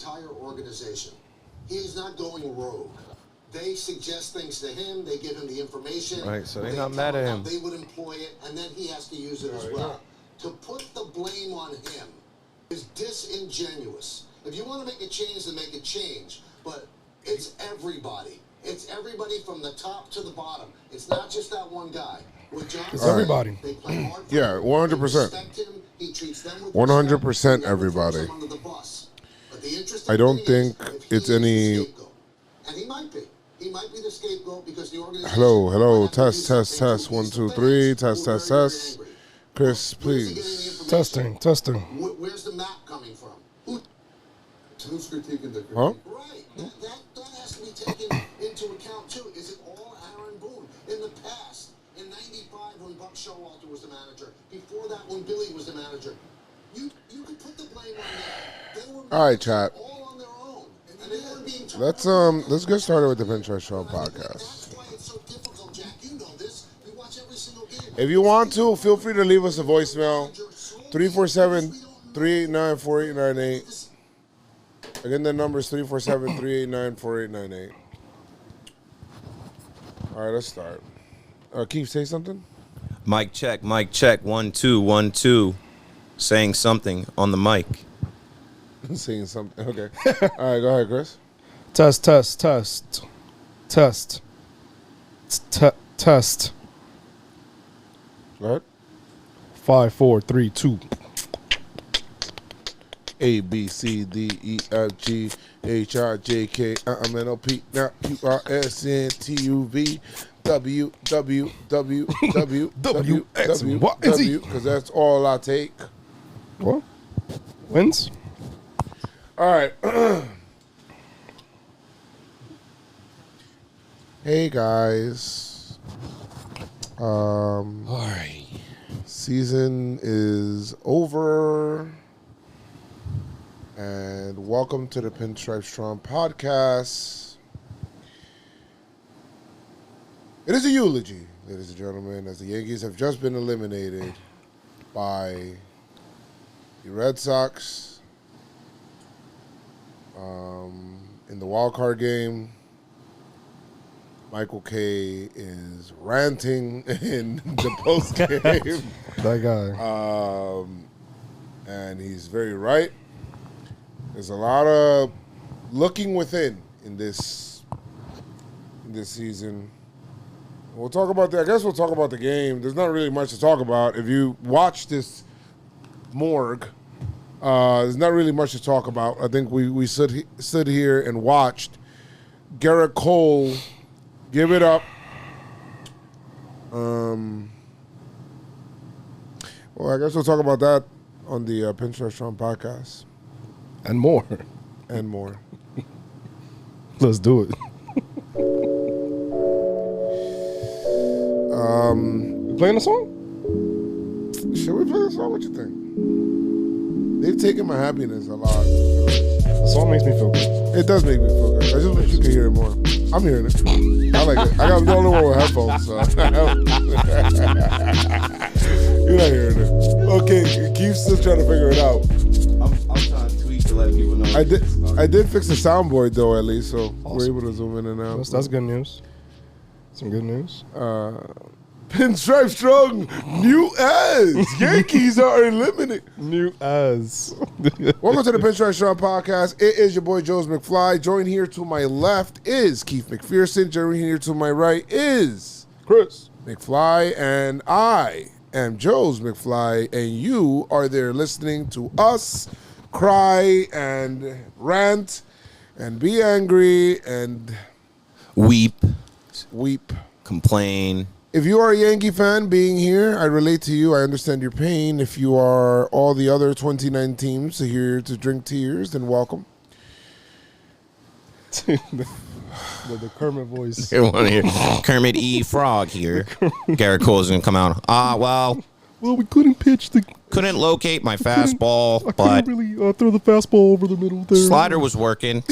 entire organization. He is not going rogue. They suggest things to him. They give him the information. Right, so they're not mad at him. They would employ it, and then he has to use it as well. To put the blame on him is disingenuous. If you want to make a change, then make a change. But it's everybody. It's everybody from the top to the bottom. It's not just that one guy. With John, it's everybody. They play hard for yeah, 100%. 100% everybody. I don't think it's any. And he might be. He might be the scapegoat because the organization. Hello. Test. 1, 2, 3. Test. Chris, please. Testing. Where's the map coming from? Who's critiquing the critique? Huh? Right. That has to be taken into account too. Is it all Aaron Boone? In the past, in '95, when Buck Showalter was the manager, before that, when Billy was the manager, you could put the blame on them. They were all right, chat. All on their own, and they weren't being Let's get started with the PinstripeStrong podcast. That's why it's so difficult, Jack. You know this. We watch every single game. If you want to, feel free to leave us a voicemail. 347-389-4898. Again, the number is 347-389-4898. All right, let's start. Keith, say something. Mic check. 1 2 1 2. Saying something on the mic. Saying something. Okay. All right, go ahead, Chris. Test. Go ahead. 5, 4, 3, 2. A, B, C, D, E, F, G, H, I, J, K, M, N, O, P, Q, R, S, N, T, U, V, W, X, Y, Z. Because that's all I take. What? Wins? All right. Hey, guys. All right. Season is over. And welcome to the PinstripeStrong podcast. It is a eulogy, ladies and gentlemen, as the Yankees have just been eliminated by the Red Sox in the wild card game. Michael K is ranting in the post game. That guy. And he's very right. There's a lot of looking within in this season. We'll talk about that. I guess we'll talk about the game. There's not really much to talk about. If you watch this morgue, there's not really much to talk about. I think we stood here and watched Garrett Cole give it up. Well, I guess we'll talk about that on the PinstripeStrong podcast. And more. Let's do it. You playing the song? Should we play the song? What you think? They've taken my happiness a lot. The song makes me feel good. It does make me feel good. I just wish you could hear it more. I'm hearing it. I like it. I got the only one with headphones, so. You're not hearing it. Okay, Keith's still trying to figure it out. I'm trying to tweet to let people know. I did fix the soundboard though, at least, so awesome. We're able to zoom in and out. That's good news. Some good news. PinstripeStrong, new as Yankees are eliminated. New as. Welcome to the PinstripeStrong podcast. It is your boy JoezMcfly. Joined here to my left is Keith McPherson. Joined here to my right is Chris McFly, and I am JoezMcfly, and you are there listening to us cry and rant and be angry and Weep. Complain. If you are a Yankee fan being here, I relate to you. I understand your pain. If you are all the other 29 teams here to drink tears, then welcome. the Kermit voice. They want to hear Kermit E. Frog here. Garrett Cole's going to come out. Well, we couldn't pitch the... Couldn't locate my fastball, but... couldn't really throw the fastball over the middle there. Slider was working.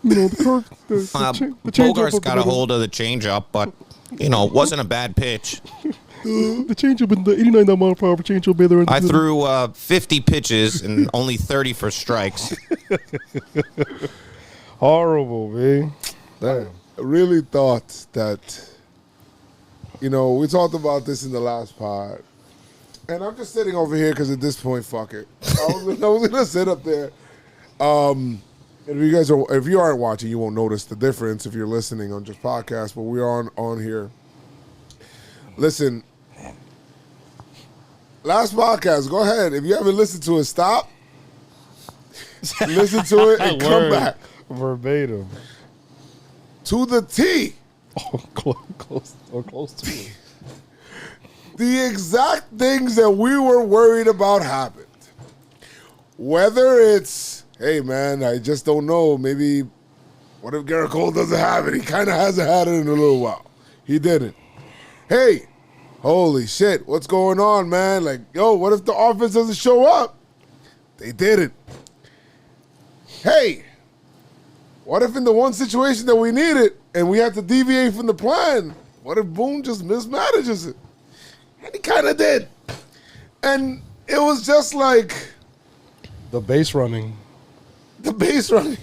You know, the Bogarts got a hold of the changeup, but, wasn't a bad pitch. The changeup and the 89 mile per hour changeup be there. I threw 50 pitches and only 30 for strikes. Horrible, man. Damn. I really thought that, you know, we talked about this in the last pod. And I'm just sitting over here because at this point, fuck it. I was gonna sit up there. If you aren't watching, you won't notice the difference if you're listening on just podcast. But we are on here. Listen, last podcast. Go ahead. If you haven't listened to it, stop. Listen to it and come back Verbatim. to the T. Oh, close to it. The exact things that we were worried about happened. Whether it's, hey, man, I just don't know. Maybe, what if Garrett Cole doesn't have it? He kind of hasn't had it in a little while. He didn't. Hey, holy shit, what's going on, man? Like, yo, what if the offense doesn't show up? They didn't. Hey, what if in the one situation that we needed and we had to deviate from the plan, what if Boone just mismanages it? And he kind of did. And it was just like... The base running. The base running.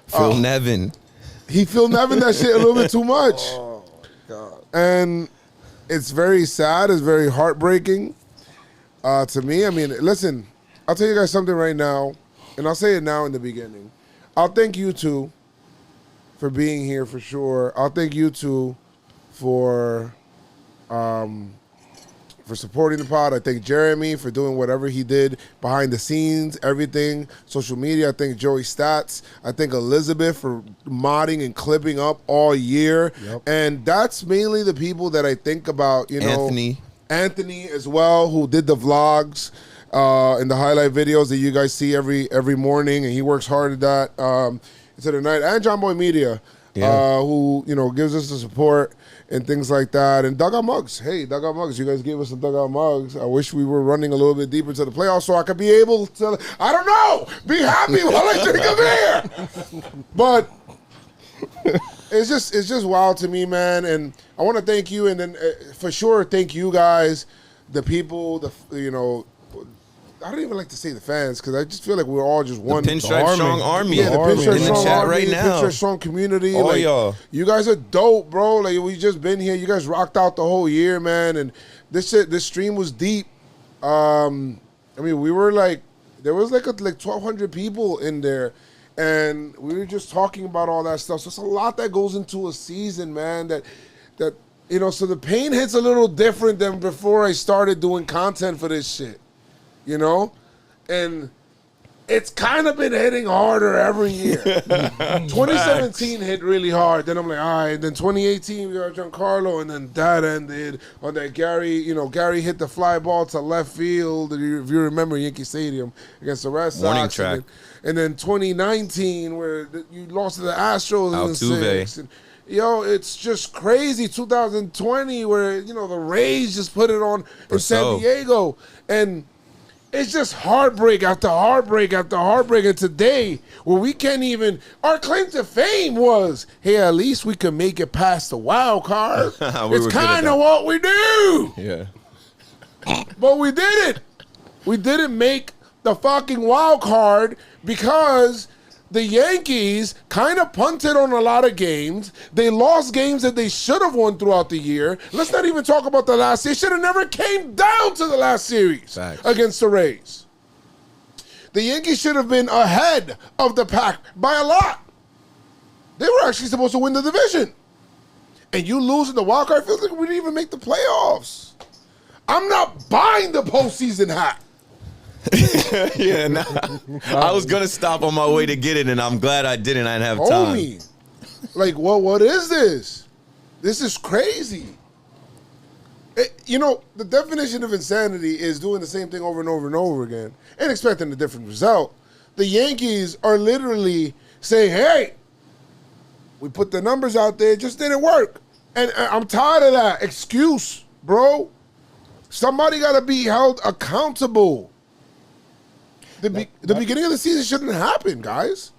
Phil Nevin. He Phil Nevin that shit a little bit too much. Oh, my God. And it's very sad. It's very heartbreaking to me. I mean, listen, I'll tell you guys something right now, and I'll say it now in the beginning. I'll thank you two for being here for sure. I'll thank you two for supporting the pod. I thank Jeremy for doing whatever he did behind the scenes, everything, social media. I thank Joey Stats. I thank Elizabeth for modding and clipping up all year. Yep. And that's mainly the people that I think about, you know. Anthony as well, who did the vlogs and the highlight videos that you guys see every morning, and he works hard at that into the night. And JomboyMedia, who, you know, gives us the support and things like that. And Dugout Mugs. Hey, Dugout Mugs, you guys gave us some Dugout Mugs. I wish we were running a little bit deeper to the playoffs so I could be able to, I don't know, be happy while I drink a beer. But it's just wild to me, man. And I want to thank you, and then for sure thank you guys, the people, you know, I don't even like to say the fans because I just feel like we're all just one. The PinstripeStrong Army. Yeah, the PinstripeStrong in the chat Army, right now. PinstripeStrong community. All like, y'all. You guys are dope, bro. Like, we just been here. You guys rocked out the whole year, man. And this stream was deep. I mean, we were like, there was like 1,200 people in there. And we were just talking about all that stuff. So it's a lot that goes into a season, man, that you know, so the pain hits a little different than before I started doing content for this shit. You know? And it's kind of been hitting harder every year. 2017 hit really hard. Then I'm like, all right. Then 2018, we got Giancarlo, and then that ended on that Gary. You know, Gary hit the fly ball to left field. If you remember Yankee Stadium against the Red Sox. Warning track. And then 2019, where you lost to the Astros in Altuve. 6. And, yo, it's just crazy. 2020, where, you know, the Rays just put it on in San Diego. And it's just heartbreak after heartbreak after heartbreak. And today, where we can't even, our claim to fame was, hey, at least we can make it past the wild card. It's kind of what we do. Yeah. But we didn't. We didn't make the fucking wild card because the Yankees kind of punted on a lot of games. They lost games that they should have won throughout the year. Let's not even talk about the last series. Should have never came down to the last series against the Rays. The Yankees should have been ahead of the pack by a lot. They were actually supposed to win the division. And you lose in the wild card, feels like we didn't even make the playoffs. I'm not buying the postseason hat. Yeah, nah. I was gonna stop on my way to get it, and I'm glad I didn't. I didn't have time. Homie, like, what is this? This is crazy. You know, the definition of insanity is doing the same thing over and over and over again and expecting a different result. The Yankees are literally saying, hey, we put the numbers out there, it just didn't work. And I'm tired of that excuse, bro. Somebody got to be held accountable. The beginning of the season shouldn't happen, guys.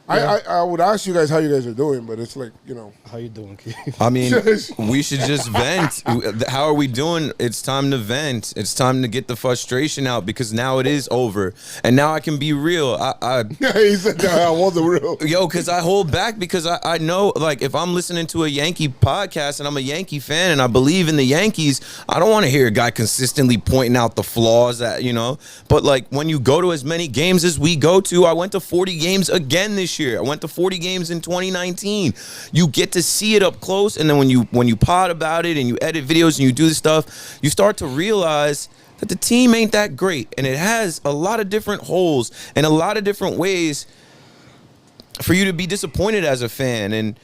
I would ask you guys how you guys are doing, but it's like, you know. How you doing, Keith? I mean, we should just vent. How are we doing? It's time to vent. It's time to get the frustration out because now it is over. And now I can be real. He said that I wasn't real. Yo, because I hold back because I know, like, if I'm listening to a Yankee podcast and I'm a Yankee fan and I believe in the Yankees, I don't want to hear a guy consistently pointing out the flaws that, you know. But, like, when you go to as many games as we go to, I went to 40 games again this year. I went to 40 games in 2019. You get to see it up close, and then when you pod about it and you edit videos and you do this stuff, you start to realize that the team ain't that great, and it has a lot of different holes and a lot of different ways for you to be disappointed as a fan. And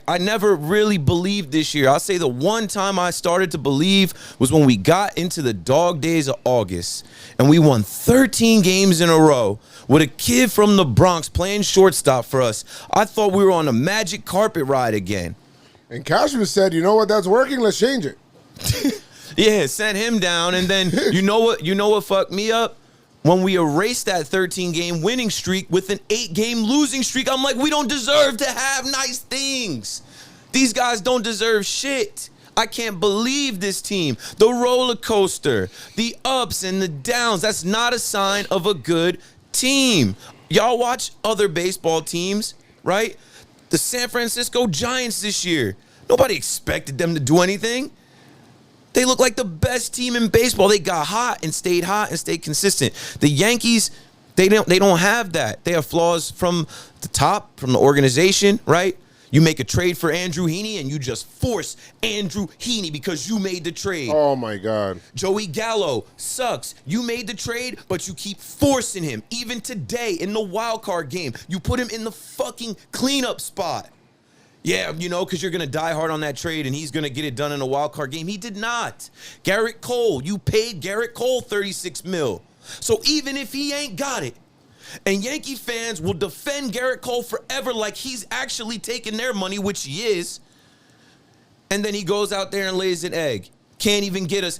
I never really believed this year. I'll say the one time I started to believe was when we got into the dog days of August and we won 13 games in a row with a kid from the Bronx playing shortstop for us. I thought we were on a magic carpet ride again. And Cashman said, you know what, that's working, let's change it. Yeah, sent him down. And then you know what fucked me up? When we erased that 13-game winning streak with an 8-game losing streak, I'm like, we don't deserve to have nice things. These guys don't deserve shit. I can't believe this team. The roller coaster, the ups and the downs, that's not a sign of a good team. Y'all watch other baseball teams, right? The San Francisco Giants this year. Nobody expected them to do anything. They look like the best team in baseball. They got hot and stayed consistent. The Yankees, they don't have that. They have flaws from the top, from the organization, right? You make a trade for Andrew Heaney and you just force Andrew Heaney because you made the trade. Oh, my God. Joey Gallo sucks. You made the trade, but you keep forcing him. Even today in the wild card game, you put him in the fucking cleanup spot. Yeah, you know, because you're going to die hard on that trade and he's going to get it done in a wild card game. He did not. Garrett Cole, you paid Garrett Cole $36 million. So even if he ain't got it, and Yankee fans will defend Garrett Cole forever like he's actually taking their money, which he is, and then he goes out there and lays an egg. Can't even get us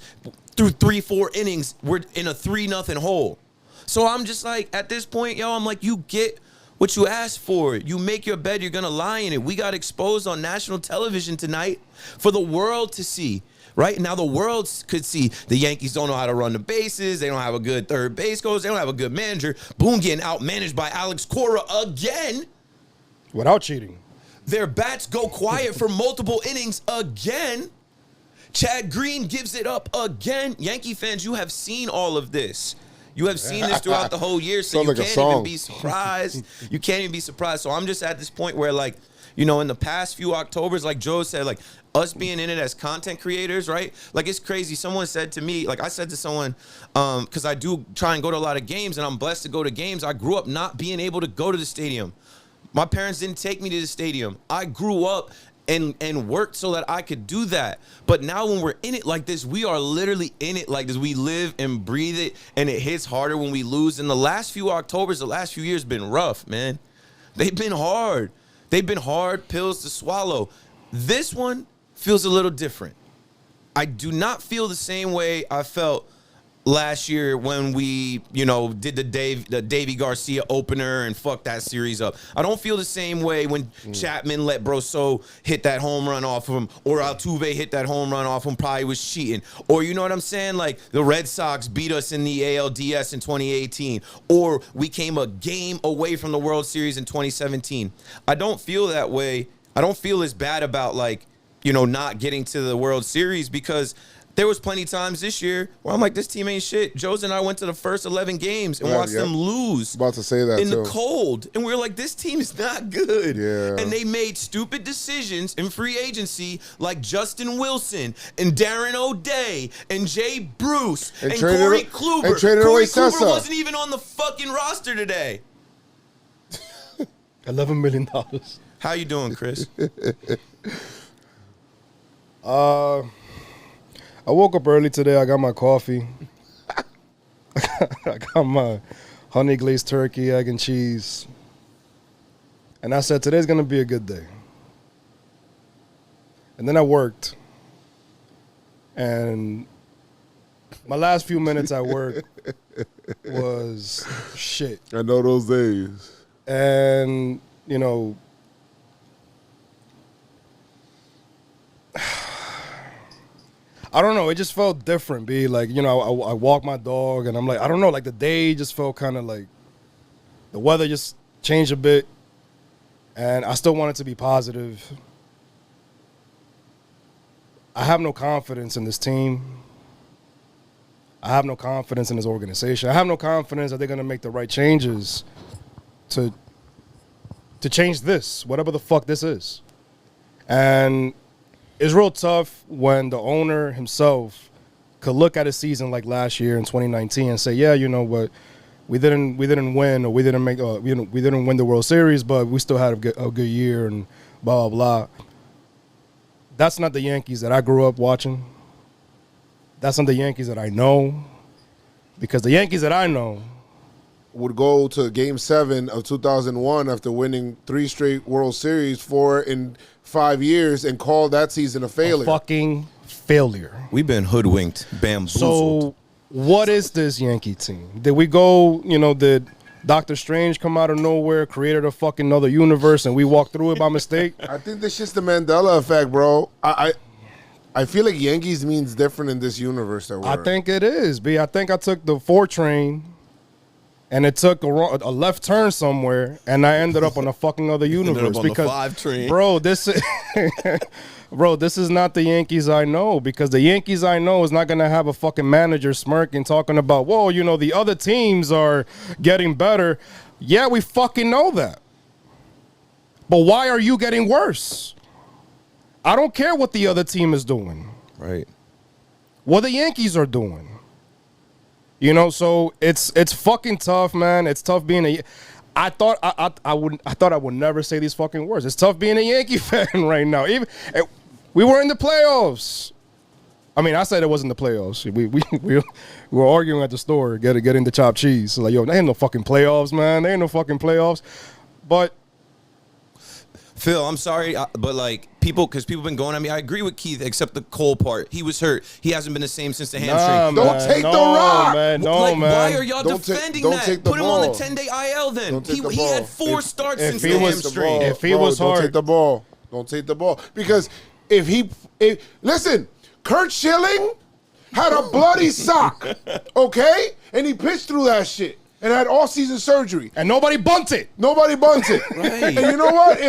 through 3-4 innings. We're in a 3-0 hole. So I'm just like, at this point, yo, I'm like, you get what you asked for. You make your bed, you're going to lie in it. We got exposed on national television tonight for the world to see. Right now, the world could see the Yankees don't know how to run the bases. They don't have a good third base coach. They don't have a good manager. Boone getting outmanaged by Alex Cora again. Without cheating. Their bats go quiet for multiple innings again. Chad Green gives it up again. Yankee fans, you have seen all of this. You have seen this throughout the whole year, so you can't even be surprised. You can't even be surprised. So I'm just at this point where, like, you know, in the past few Octobers, like Joe said, like, us being in it as content creators, right? Like, it's crazy. Someone said to me, like I said to someone, because I do try and go to a lot of games, and I'm blessed to go to games. I grew up not being able to go to the stadium. My parents didn't take me to the stadium. I grew up and worked so that I could do that. But now when we're in it like this, we are literally in it like this. We live and breathe it, and it hits harder when we lose. And the last few Octobers, the last few years been rough, man. They've been hard. They've been hard pills to swallow. This one feels a little different. I do not feel the same way I felt last year when we, you know, did the Davy Garcia opener and fucked that series up. I don't feel the same way when Chapman let Brosseau hit that home run off of him, or Altuve hit that home run off him, probably was cheating. Or, you know what I'm saying? Like, the Red Sox beat us in the ALDS in 2018, or we came a game away from the World Series in 2017. I don't feel that way. I don't feel as bad about, like, you know, not getting to the World Series, because there was plenty of times this year where I'm like, this team ain't shit. Joe's and I went to the first 11 games and watched them lose. About to say that in too. the cold. And we were like, this team is not good. Yeah. And they made stupid decisions in free agency like Justin Wilson and Darren O'Day and Jay Bruce and Corey Kluber. And traded Corey away Kluber Sessa. wasn't even on the fucking roster today. $11 million. How you doing, Chris? I woke up early today. I got my coffee. I got my honey glazed turkey, egg and cheese. And I said, today's going to be a good day. And then I worked. And my last few minutes at work was shit. I know those days. And you know, I don't know. It just felt different, B. Like, you know, I walk my dog, and I'm like, I don't know. Like, the day just felt kind of like the weather just changed a bit, and I still wanted to be positive. I have no confidence in this team. I have no confidence in this organization. I have no confidence that they're going to make the right changes to change this, whatever the fuck this is. And it's real tough when the owner himself could look at a season like last year in 2019 and say, yeah, you know what, we didn't win, or we didn't win the World Series, but we still had a good year and blah, blah, blah. That's not the Yankees that I grew up watching. That's not the Yankees that I know. Because the Yankees that I know would go to Game 7 of 2001 after winning 3 straight World Series, 4 in 5 years, and call that season a failure. A fucking failure. We've been hoodwinked, bamboozled. So what is this Yankee team? Did we go, you know, did Doctor Strange come out of nowhere, created a fucking other universe, and we walked through it by mistake? I think this shit's the Mandela effect, bro. I feel like Yankees means different in this universe that we're I think it is, B. I think I took the 4 train, and it took a left turn somewhere, and I ended up on a fucking other universe. Ended up on the 5 train. Bro, this is not the Yankees I know, because the Yankees I know is not going to have a fucking manager smirking, talking about, whoa, you know, the other teams are getting better. Yeah, we fucking know that. But why are you getting worse? I don't care what the other team is doing. Right. What the Yankees are doing. You know, so it's fucking tough, man. It's tough being a. I thought I would never say these fucking words. It's tough being a Yankee fan right now. Even we were in the playoffs. I mean, I said it wasn't the playoffs. We were arguing at the store, getting the chopped cheese. So like, yo, there ain't no fucking playoffs, man. There ain't no fucking playoffs. But Phil, I'm sorry, but like because people been going at me. I agree with Keith, except the Cole part. He was hurt. He hasn't been the same since the hamstring. Don't take the rock. Man, man. Why are y'all defending don't that? take the Put him ball. on the 10-day IL then. He had 4 starts since he the was- hamstring. If he was don't hard, take the ball. Don't take the ball, because listen, Kurt Schilling had a bloody sock, okay, and he pitched through that shit and had all-season surgery, and nobody bunted. Nobody bunted. Right. And you know what?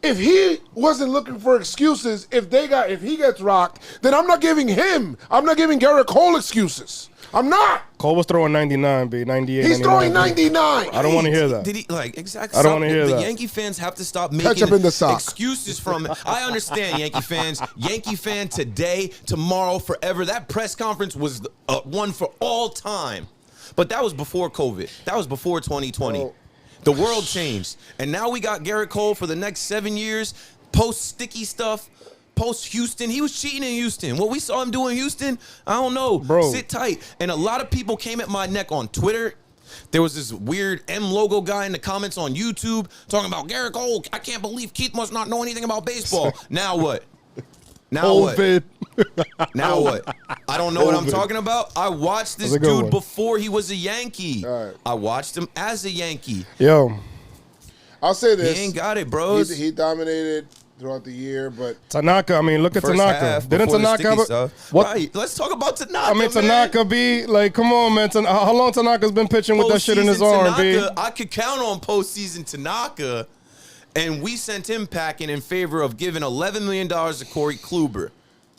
If he wasn't looking for excuses, if he gets rocked, then I'm not giving Garrett Cole excuses. I'm not. Cole was throwing 99, B, 98. He's 99, throwing B. 99. I don't want to hear that. Did he exactly? I don't wanna hear the that. Yankee fans have to stop Catch making up in the sock. excuses from. I understand Yankee fans. Yankee fan today, tomorrow, forever. That press conference was one for all time. But that was before COVID. That was before 2020. Oh. The world changed, and now we got Garrett Cole for the next 7 years. Post sticky stuff. Post Houston, he was cheating in Houston. What we saw him do in Houston, I don't know. Bro. Sit tight. And a lot of people came at my neck on Twitter. There was this weird M logo guy in the comments on YouTube talking about Garrett Cole. I can't believe Keith must not know anything about baseball. Now what? Now what? Now what? I don't know what I'm talking about. I watched this That's a good dude one. before he was a Yankee. All right. I watched him as a Yankee. Yo, I'll say this. He ain't got it, bros. He dominated throughout the year, but Tanaka. I mean, look at First Tanaka. half, Didn't before the Tanaka? sticky Have stuff. what? Right. Let's talk about Tanaka. I mean, man. Tanaka be like, come on, man. How long Tanaka's been pitching with that shit in his Postseason arm, B? Tanaka, I could count on postseason Tanaka, and we sent him packing in favor of giving $11 million to Corey Kluber.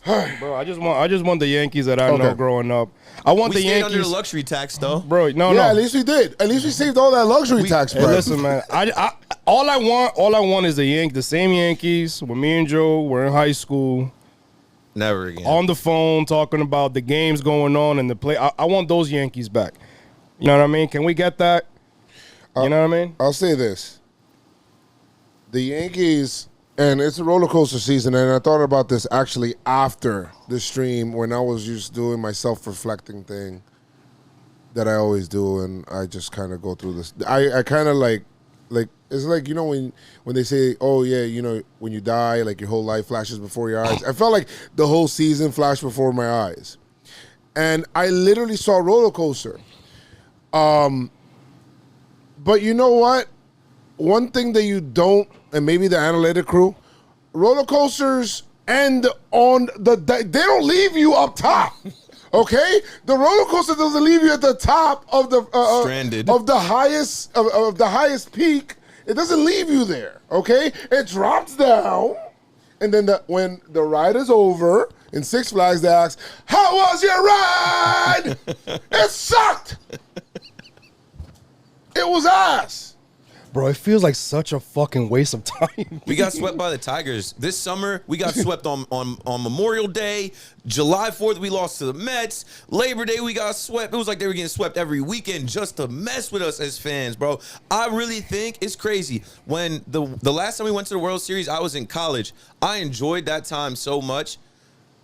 Bro, I just want the Yankees that I know growing up. I want We the stayed under Yankees. the luxury tax, though. Bro, no. at least we did. At least we saved all that luxury tax, Hey, bro. listen, man. All I want is the same Yankees when me and Joe were in high school, Never again. on the phone talking about the games going on and the play. I want those Yankees back. You know what I mean? Can we get that? You know what I mean? I'll say this. The Yankees, and it's a roller coaster season, and I thought about this actually after the stream when I was just doing my self-reflecting thing that I always do, and I just kind of go through this. I kind of like it's like, you know, when they say, oh yeah, you know, when you die, like your whole life flashes before your eyes. I felt like the whole season flashed before my eyes, and I literally saw a roller coaster. But you know what? one thing that you don't, and maybe the analytic crew, roller coasters end on they don't leave you up top. Okay, the roller coaster doesn't leave you at the top of the stranded of the highest peak. It doesn't leave you there. Okay, it drops down, and then when the ride is over in Six Flags, they ask, "How was your ride?" It sucked. It was ass. Bro, it feels like such a fucking waste of time. We got swept by the Tigers. This summer, we got swept on Memorial Day. July 4th, we lost to the Mets. Labor Day, we got swept. It was like they were getting swept every weekend just to mess with us as fans, bro. I really think it's crazy. When the last time we went to the World Series, I was in college. I enjoyed that time so much.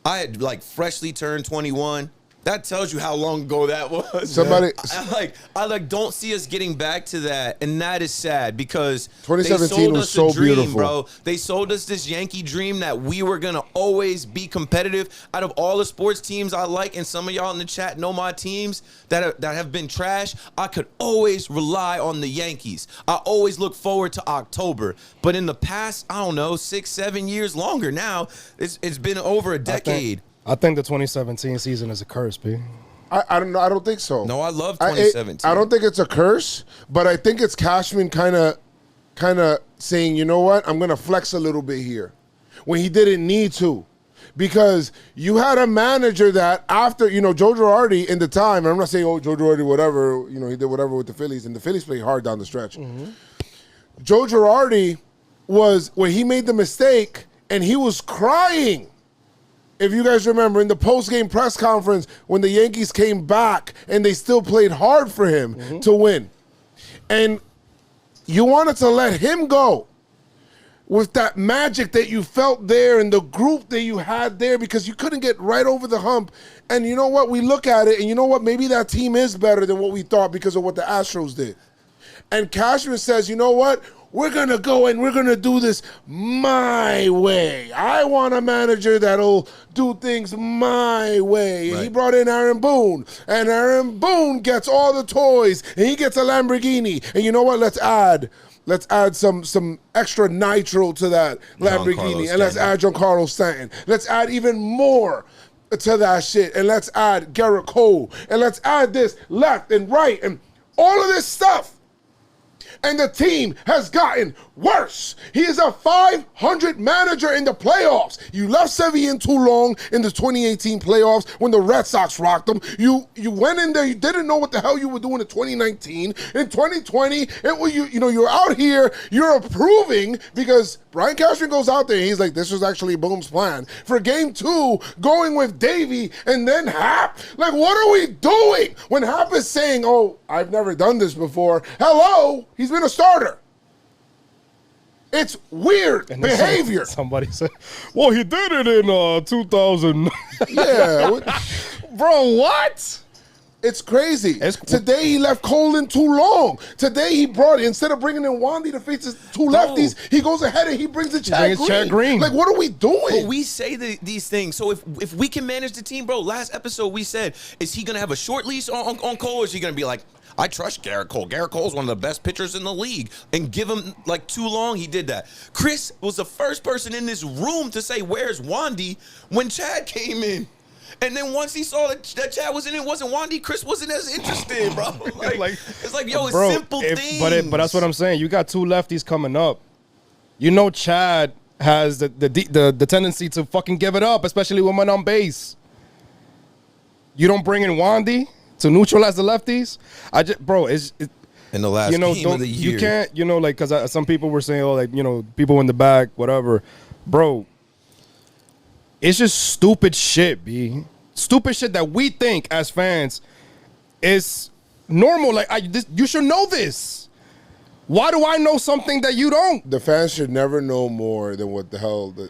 I had, like, freshly turned 21. That tells you how long ago that was. Somebody, I don't see us getting back to that, and that is sad because 2017 was so beautiful, bro. They sold us this Yankee dream that we were gonna always be competitive. Out of all the sports teams I like, and some of y'all in the chat know my teams that have been trash, I could always rely on the Yankees. I always look forward to October, but in the past, I don't know, 6-7 years longer now, it's been over a decade. I think the 2017 season is a curse, B. I don't know. I don't think so. No, I love 2017. I don't think it's a curse, but I think it's Cashman kind of saying, you know what, I'm gonna flex a little bit here, when he didn't need to, because you had a manager that after Joe Girardi in the time. I'm not saying Joe Girardi whatever, he did whatever with the Phillies, and the Phillies played hard down the stretch. Mm-hmm. Joe Girardi was when he made the mistake and he was crying. If you guys remember, in the post-game press conference, when the Yankees came back and they still played hard for him to win. And you wanted to let him go with that magic that you felt there and the group that you had there, because you couldn't get right over the hump. And you know what? We look at it, and you know what? Maybe that team is better than what we thought because of what the Astros did. And Cashman says, you know what? We're going to go and we're going to do this my way. I want a manager that'll do things my way. And he brought in Aaron Boone. And Aaron Boone gets all the toys. And he gets a Lamborghini. And you know what? Let's add some extra nitro to that Lamborghini. And let's add Giancarlo Stanton. Let's add even more to that shit. And let's add Garrett Cole. And let's add this left and right. And all of this stuff. And the team has gotten worse. He is a 500 manager in the playoffs. You left Sevy in too long in the 2018 playoffs when the Red Sox rocked them. You went in there. You didn't know what the hell you were doing in 2019. In 2020, you're out here. You're approving because Brian Cashman goes out there and he's like, this was actually Boone's plan. For game 2, going with Davey and then Hap. Like, what are we doing? When Hap is saying, oh, I've never done this before. Hello, he's been a starter. It's weird behavior. Somebody said, well, he did it in 2000. Yeah. Bro, what? It's crazy. Today he left Cole in too long. Today he instead of bringing in Wandy to face his two lefties, he goes ahead and he brings in Chad Green. Like, what are we doing? But we say these things. So if we can manage the team, bro, last episode we said, is he going to have a short leash on Cole, or is he going to be like, I trust Garrett Cole. Garrett Cole's one of the best pitchers in the league. And give him, like, too long, he did that. Chris was the first person in this room to say, where's Wandy, when Chad came in. And then once he saw that Chad was in it, wasn't Wandy, Chris wasn't as interested, bro. It's like, yo, it's simple things. But that's what I'm saying. You got two lefties coming up. You know Chad has the tendency to fucking give it up, especially when on base. You don't bring in Wandy to neutralize the lefties. It's in the last game of the year. You can't, because some people were saying, people in the back, whatever. Bro, it's just stupid shit, B. Stupid shit that we think as fans is normal. Like, you should know this. Why do I know something that you don't? The fans should never know more than what the hell, bro.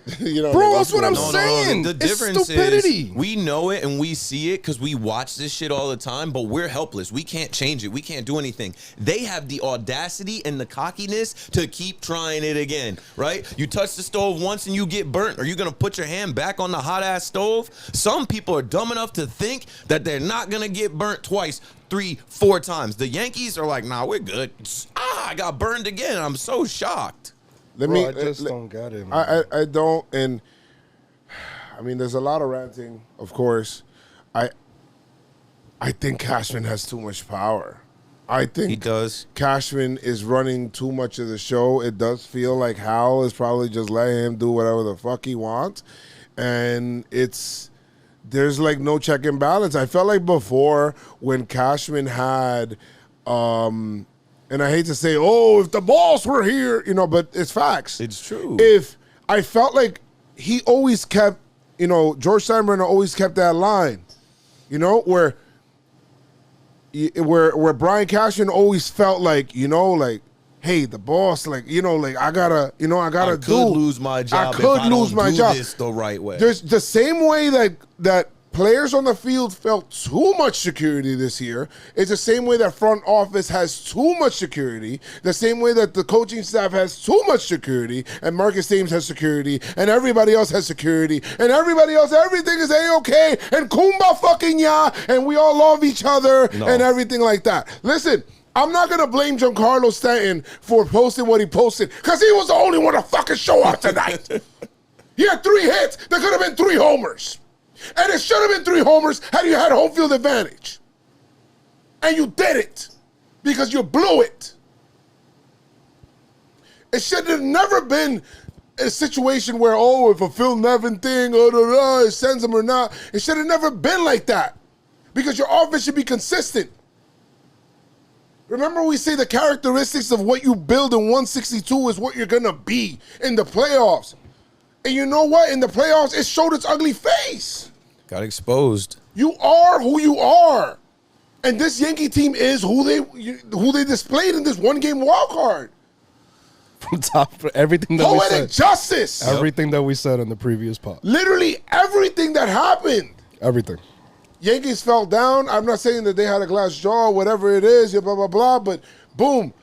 That's what I'm saying. The difference is we know it and we see it because we watch this shit all the time, but we're helpless. We can't change it. We can't do anything. They have the audacity and the cockiness to keep trying it again, right? You touch the stove once and you get burnt. Are you going to put your hand back on the hot-ass stove? Some people are dumb enough to think that they're not going to get burnt twice, 3, 4 times. The Yankees are like, nah, we're good. I got burned again. I'm so shocked. I just don't get it, man. I don't, and I mean, there's a lot of ranting, of course. I think Cashman has too much power. I think He does. Cashman is running too much of the show. It does feel like Hal is probably just letting him do whatever the fuck he wants, and there's like no check and balance. I felt like before when Cashman had, and I hate to say, oh, if the balls were here, but it's facts. It's true. If I felt like he always kept, George Steinbrenner always kept that line, where Brian Cashman always felt like, hey, the boss, I gotta I could lose my job. I could lose my job. This the right way. There's the same way that players on the field felt too much security this year. It's the same way that front office has too much security. The same way that the coaching staff has too much security, and Marcus Thames has security, and everybody else has security, and everybody else, everything is A-okay, and Kumba fucking ya, and we all love each other, and everything like that. Listen, I'm not going to blame Giancarlo Stanton for posting what he posted, because he was the only one to fucking show up tonight. He had 3 hits. There could have been 3 homers. And it should have been 3 homers had you had home field advantage. And you did it because you blew it. It should have never been a situation where, if a Phil Nevin thing, it sends him or not. It should have never been like that because your offense should be consistent. Remember we say the characteristics of what you build in 162 is what you're going to be in the playoffs. And you know what? In the playoffs, it showed its ugly face. Got exposed. You are who you are. And this Yankee team is who they displayed in this one-game wild card. From top for everything that Poetic we said. justice. Everything that we said in the previous pod. Literally everything that happened. Everything. Yankees fell down. I'm not saying that they had a glass jaw, whatever it is, blah, blah, blah, but boom.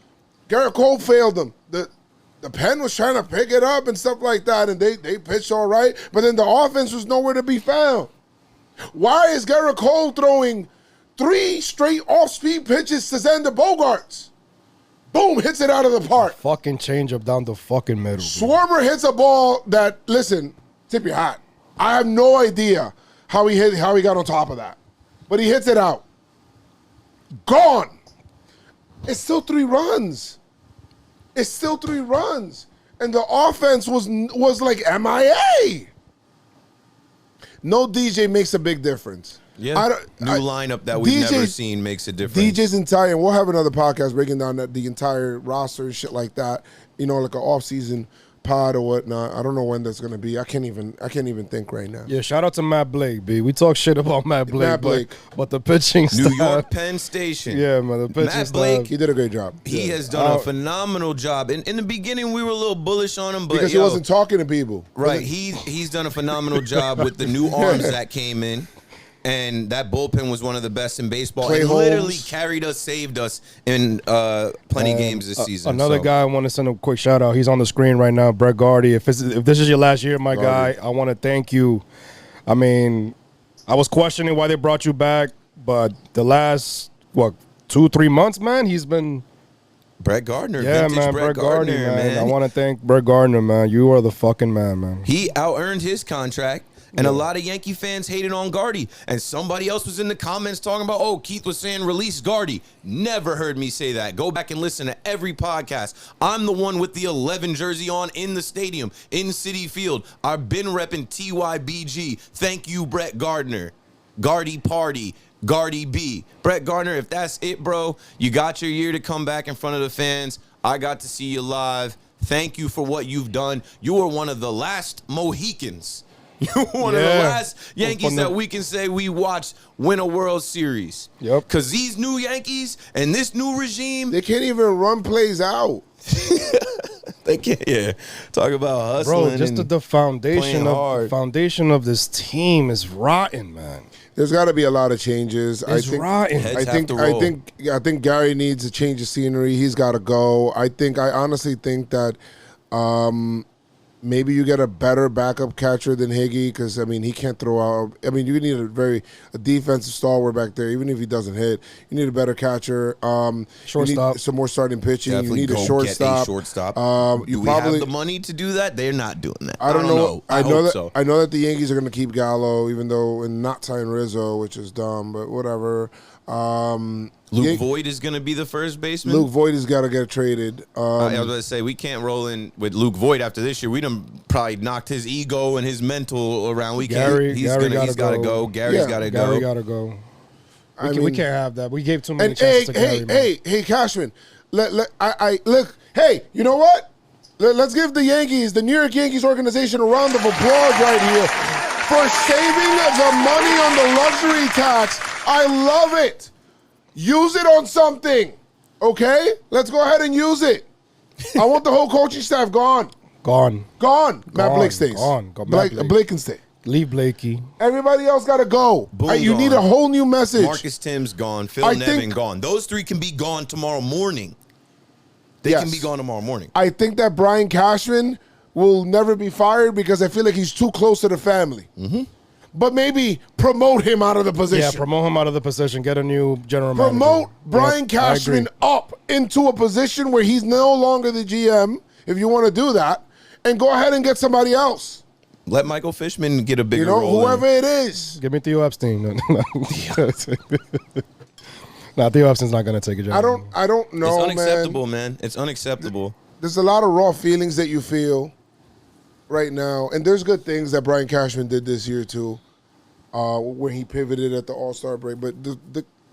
Garrett Cole failed them. The pen was trying to pick it up and stuff like that, and they pitched all right, but then the offense was nowhere to be found. Why is Garrett Cole throwing 3 straight off-speed pitches to Xander Bogaerts? Boom, hits it out of the park. Fucking change up down the fucking middle. Schwarber hits a ball that, listen, tip your hat. I have no idea how he got on top of that, but he hits it out. Gone. It's still 3 runs. It's still 3 runs. And the offense was like MIA. No DJ makes a big difference. Yeah. New lineup that we've never seen makes a difference. DJ's entire, and we'll have another podcast breaking down the entire roster and shit like that. Like an off-season pod or whatnot. I don't know when that's gonna be. I can't even think right now. Yeah, shout out to Matt Blake, B. We talk shit about Matt Blake. But the pitching New staff, York Penn Station. Yeah, man, the pitching Matt Blake, He did a great job. He has done a phenomenal job. In the beginning, we were a little bullish on him, but because he wasn't talking to people. Right, he's done a phenomenal job with the new arms that came in. And that bullpen was one of the best in baseball. Clay It literally Holmes. carried us, saved us in plenty of games this season. Another guy I want to send a quick shout out. He's on the screen right now, Brett Gardy. If this is your last year, my guy, I want to thank you. I mean, I was questioning why they brought you back, but the last 2-3 months, man, he's been. Brett Gardner. Yeah, vintage man, Brett Gardner, Gardner, man. I want to thank Brett Gardner, man. You are the fucking man. He out-earned his contract. And a lot of Yankee fans hated on Gardy. And somebody else was in the comments talking about, Keith was saying release Gardy. Never heard me say that. Go back and listen to every podcast. I'm the one with the 11 jersey on in the stadium, in Citi Field. I've been repping TYBG. Thank you, Brett Gardner. Gardy Party. Gardy B. Brett Gardner, if that's it, bro, you got your year to come back in front of the fans. I got to see you live. Thank you for what you've done. You were one of the last Mohicans. You're one of the last Yankees that we can say we watched win a World Series. Yep. Because these new Yankees and this new regime, They can't even run plays out. they can't. Yeah, talk about hustling. Bro, just the foundation of this team is rotten, man. There's got to be a lot of changes. It's rotten. Heads have to roll. I think Gary needs a change of scenery. He's got to go. I honestly think that Maybe you get a better backup catcher than Higgy because, I mean, he can't throw out. I mean, you need a defensive stalwart back there, even if he doesn't hit. You need a better catcher. Shortstop. You need some more starting pitching. Definitely you need a shortstop. Get a shortstop. You Do we have the money to do that? They're not doing that. I don't know. I know hope that. so. I know that the Yankees are going to keep Gallo, even though and not sign Rizzo, which is dumb, but whatever. Luke Voigt is going to be the first baseman. Luke Voigt has got to get traded. I was going to say, we can't roll in with Luke Voigt after this year. We done probably knocked his ego and his mental around. We can't. He's got to go. Gary's got to go. Gary got to go. We can't have that. We gave too many And chances to Gary. hey, Cashman. Look. Hey, you know what? Let's give the Yankees, the New York Yankees organization, a round of applause right here for saving the money on the luxury tax. I love it. Use it on something, okay? Let's go ahead and use it. I want the whole coaching staff gone. Gone. Matt Blake stays. Gone. Blake can stay. Leave Blakey. Everybody else got to go. You need a whole new message. Marcus Tim's gone. Phil Nevin gone. Those three can be gone tomorrow morning. They can be gone tomorrow morning. I think that Brian Cashman will never be fired because I feel like he's too close to the family. Mm-hmm. But maybe promote him out of the position. Yeah, promote him out of the position. Get a new general manager. Promote Brian Cashman up into a position where he's no longer the GM, if you want to do that, and go ahead and get somebody else. Let Michael Fishman get a bigger role. Whoever it is. Give me Theo Epstein. No, Theo Epstein's not going to take a job. I don't know, It's unacceptable, man. It's unacceptable. There's a lot of raw feelings that you feel right now, and there's good things that Brian Cashman did this year too, when he pivoted at the All-Star break. But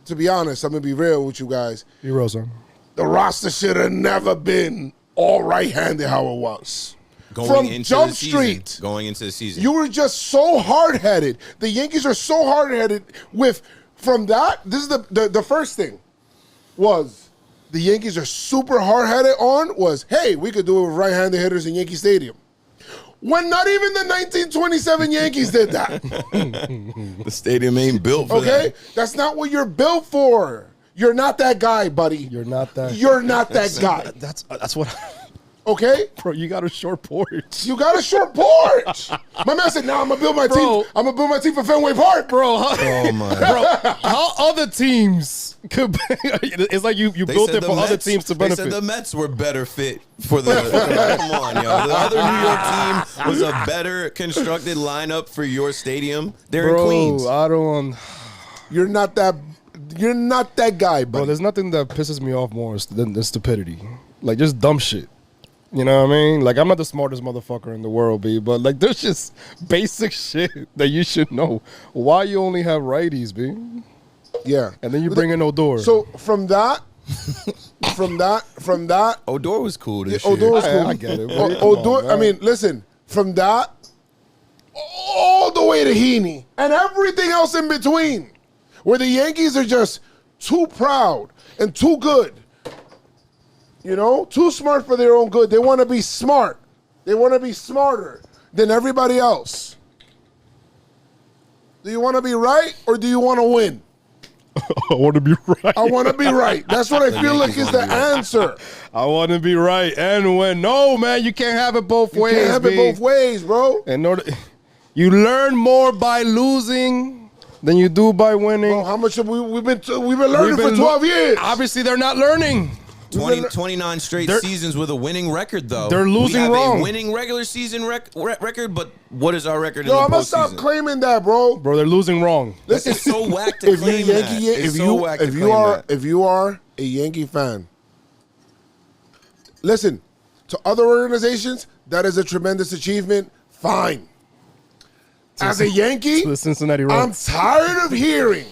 to be honest, I'm gonna be real with you guys. Be real, son. The roster should have never been all right-handed how it was. Going into the season. You were just so hard-headed. The Yankees are so hard-headed from that. This is the first thing was the Yankees are super hard-headed was, hey, we could do it with right-handed hitters in Yankee Stadium. When not even the 1927 Yankees did that. The stadium ain't built for that. Okay? That's not what you're built for. You're not that guy, buddy. You're not that guy. That's what. Okay? Bro, you got a short porch. You got a short porch. My man said, "Nah, I'm gonna build my team. I'm gonna build my team for Fenway Park, bro." Oh my! Bro, how other teams could? It's like you built it for other teams to benefit. They said the Mets were better fit for the. Come on, yo. The other New York team was a better constructed lineup for your stadium. They're in Queens. I don't. You're not that guy, bro. There's nothing that pisses me off more than stupidity. Like just dumb shit. You know what I mean? Like, I'm not the smartest motherfucker in the world, B, but, like, there's just basic shit that you should know. Why you only have righties, B? Yeah. And then you bring in Odor. So, from that... Odor was cool this year. Odor was cool. I get it. Odor, I mean, listen, from that all the way to Heaney and everything else in between, where the Yankees are just too proud and too good. You know, too smart for their own good. They want to be smart. They want to be smarter than everybody else. Do you want to be right or do you want to win? I want to be right. I want to be right. That's what I feel like is the answer. I want to be right and win. No, man, you can't have it both ways. You can't have it both ways, bro. You learn more by losing than you do by winning. Bro, how much have we've been learning for 12 years? Obviously, they're not learning. 29 straight seasons with a winning record, though. They're losing we have wrong. A winning regular season record, but what is our record in the I'm postseason? gonna stop claiming that, bro. Bro, they're losing wrong. Listen, it's so whack to claim that. If you are a Yankee fan, listen, to other organizations, that is a tremendous achievement. Fine. As a Yankee, the Cincinnati Reds. I'm tired of hearing,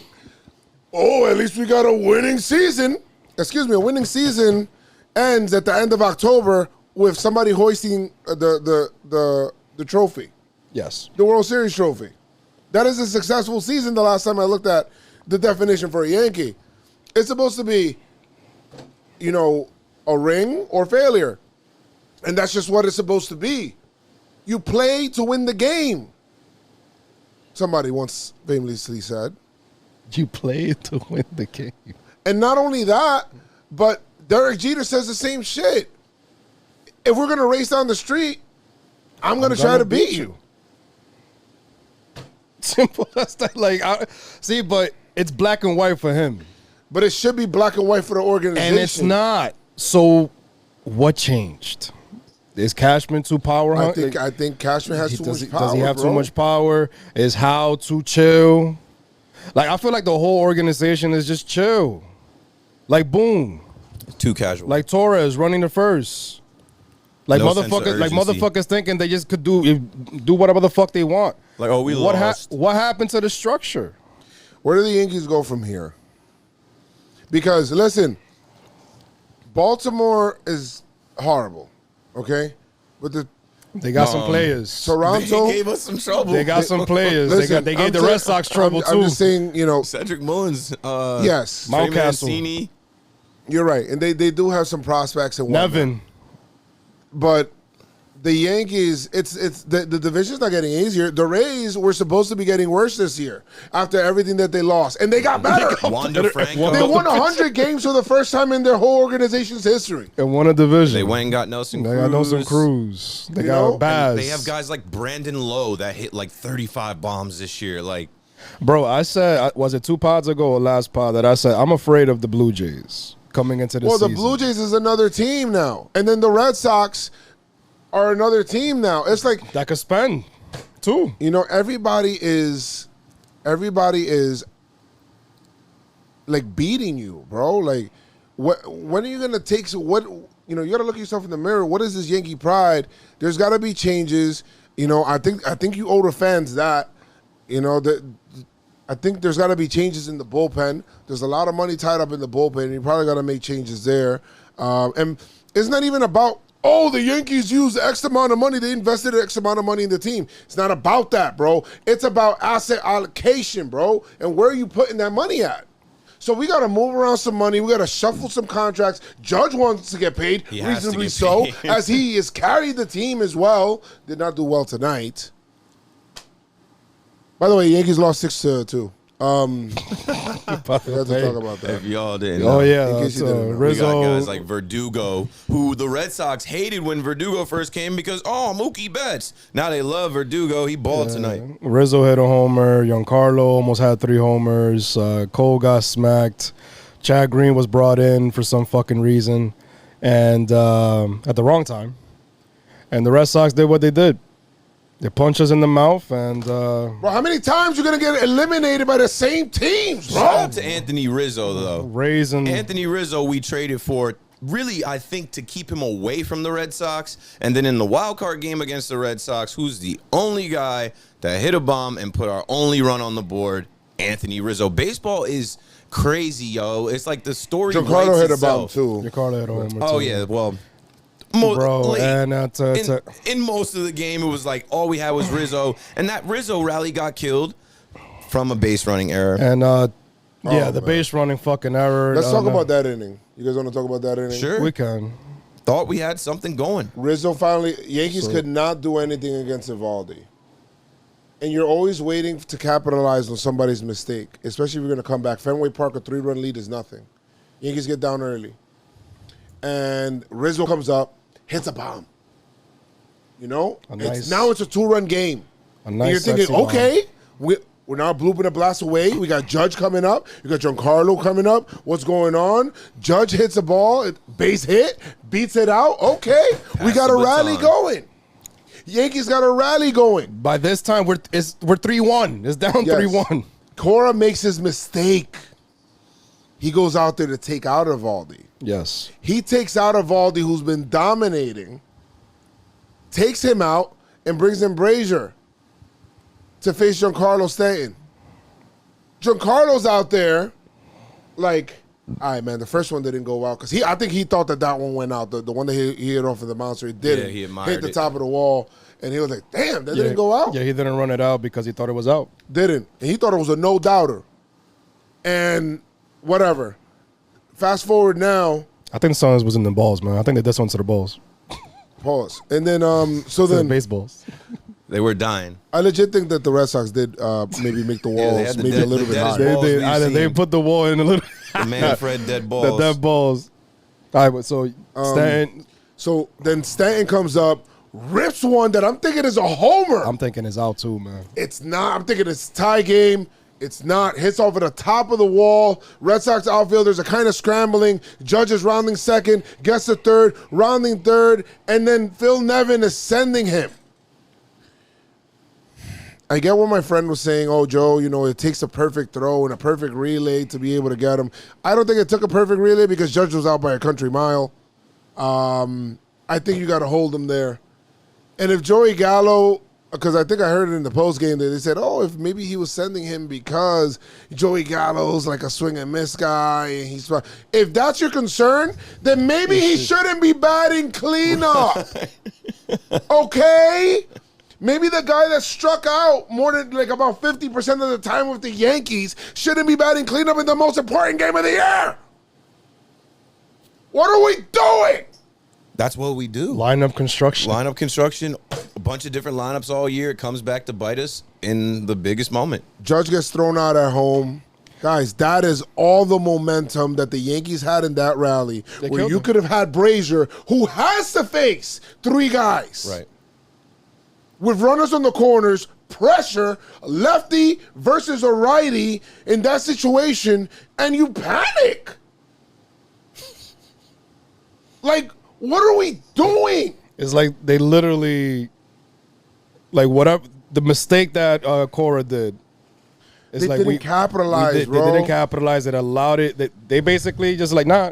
at least we got a winning season. Excuse me, a winning season ends at the end of October with somebody hoisting the trophy. Yes. The World Series trophy. That is a successful season the last time I looked at the definition for a Yankee. It's supposed to be, a ring or failure. And that's just what it's supposed to be. You play to win the game. Somebody once famously said. You play to win the game. And not only that, but Derek Jeter says the same shit. If we're going to race down the street, I'm going to try to beat you. Simple as that. Like, see, but it's black and white for him. But it should be black and white for the organization. And it's not. So what changed? Is Cashman too power hungry? I think Cashman has too much power. Does he have too much power? Is Howe too chill? Like, I feel like the whole organization is just chill. Like, boom. Too casual. Like Torres running the first. Like No sense of motherfuckers, like urgency. motherfuckers thinking they just could do whatever the fuck they want. Like, oh, we lost. What happened to the structure? Where do the Yankees go from here? Because, listen, Baltimore is horrible, okay? But They got some players. Toronto, They gave us some trouble. They got some players. Listen, they gave I'm the saying- Red Sox trouble too. I'm just saying, you know, Cedric Mullins. yes, Trey Mountcastle. Mancini. you're right, and they do have some prospects and whatnot. Nevin. But the Yankees, it's the division's not getting easier. The Rays were supposed to be getting worse this year after everything that they lost, and they got better. Wander Franco. They won 100 games for the first time in their whole organization's history. And won a division. They went and got Nelson They Cruz. got Nelson Cruz. They You got know? Baz. They have guys like Brandon Lowe that hit like 35 bombs this year. Like, Bro, I said, was it 2 pods ago or last pod that I said I'm afraid of the Blue Jays coming into this season? The Blue Jays is another team now, and then the Red Sox are another team now. It's like, that could spend too. you know, everybody is like beating you, bro. Like, when are you gonna take? So what? You know, you gotta look at yourself in the mirror. What is this Yankee pride? There's got to be changes. You know, I think you owe the fans that. You know that. I think there's got to be changes in the bullpen. There's a lot of money tied up in the bullpen. You probably got to make changes there. And it's not even about, oh, the Yankees used X amount of money. They invested X amount of money in the team. It's not about that, bro. It's about asset allocation, bro. And where are you putting that money at? So we got to move around some money. We got to shuffle some contracts. Judge wants to get paid, He has to reasonably get so, paid. as he has carried the team as well. Did not do well tonight. By the way, Yankees lost 6-2. Forgot to talk about that. if y'all didn't Oh know. yeah, In case you didn't know. We got Rizzo. guys like Verdugo, who the Red Sox hated when Verdugo first came because, oh, Mookie Betts. Now they love Verdugo. He balled tonight. Rizzo hit a homer. Giancarlo almost had 3 homers. Cole got smacked. Chad Green was brought in for some fucking reason, and at the wrong time. And the Red Sox did what they did. They punched us in the mouth, and Bro, how many times you going to get eliminated by the same teams, bro? Shout out to Anthony Rizzo, though. raising. Anthony Rizzo, we traded for, really, I think, to keep him away from the Red Sox. And then in the wild card game against the Red Sox, who's the only guy that hit a bomb and put our only run on the board? Anthony Rizzo. Baseball is crazy, yo. It's like the story Giancarlo writes hit a itself. bomb, too. Giancarlo hit a homer. Oh, too. yeah, well... Bro, late. and in most of the game, it was like all we had was Rizzo, and that Rizzo rally got killed from a base running error. and the man. base running fucking error. Let's talk about that inning. You guys want to talk about that inning? Sure, We can. thought we had something going. Rizzo finally, Yankees could not do anything against Evaldi. And you're always waiting to capitalize on somebody's mistake, especially if you're going to come back. Fenway Park, a 3-run lead is nothing. Yankees get down early. And Rizzo comes up, hits a bomb. You know? Now it's a 2-run game. A And nice, you're thinking, sexy bomb. okay, we're now blooping a blast away. We got Judge coming up. You got Giancarlo coming up. What's going on? Judge hits a ball, base hit, beats it out. Okay, we got the a rally baton. going. Yankees got a rally going. By this time, we're 3-1. It's down Yes. 3-1. Cora makes his mistake. He goes out there to take out Evaldi. Yes. He takes out Evaldi, who's been dominating, takes him out, and brings in Brazier to face Giancarlo Stanton. Giancarlo's out there like, all right, man, the first one didn't go out because I think he thought that one went out. The one that he hit off of the bouncer, it didn't. Yeah, he admired hit the it. top of the wall, and he was like, damn, that didn't go out. Yeah, he didn't run it out because he thought it was out. Didn't. And he thought it was a no-doubter. And whatever. Fast forward now. I think Suns was in the balls, man. I think they did something to the balls. Pause. And then, To the baseballs. They were dying. I legit think that the Red Sox did maybe make the Yeah, they walls had the maybe dead- a little the bit deadest higher. balls we've They seen. put the wall in a little. The Manfred dead The balls. dead balls. All right, but so Stanton. So then Stanton comes up rips one that I'm thinking is a homer. I'm thinking it's out too, man. It's not. I'm thinking it's a tie game. It's not. Hits off at the top of the wall. Red Sox outfielders are kind of scrambling. Judge is rounding second, gets to third, rounding third, and then Phil Nevin is sending him. I get what my friend was saying. Oh, Joe, you know, it takes a perfect throw and a perfect relay to be able to get him. I don't think it took a perfect relay because Judge was out by a country mile. I think you got to hold him there. And if Joey Gallo, because I think I heard it in the postgame that they said, oh, if maybe he was sending him because Joey Gallo's like a swing and miss guy. And he's, if that's your concern, then maybe he shouldn't be batting cleanup. Okay? Maybe the guy that struck out more than like about 50% of the time with the Yankees shouldn't be batting cleanup in the most important game of the year. What are we doing? That's what we do. Lineup construction. Lineup construction, a bunch of different lineups all year. It comes back to bite us in the biggest moment. Judge gets thrown out at home. Guys, that is all the momentum that the Yankees had in that rally where you could have had Brazier, who has to face three guys. Right. With runners on the corners, pressure, lefty versus a righty in that situation, and you panic. Like, what are we doing? It's like they literally, like whatever the mistake that Cora did. It's They like didn't capitalize, bro. They didn't capitalize. It allowed it. They basically just like, nah.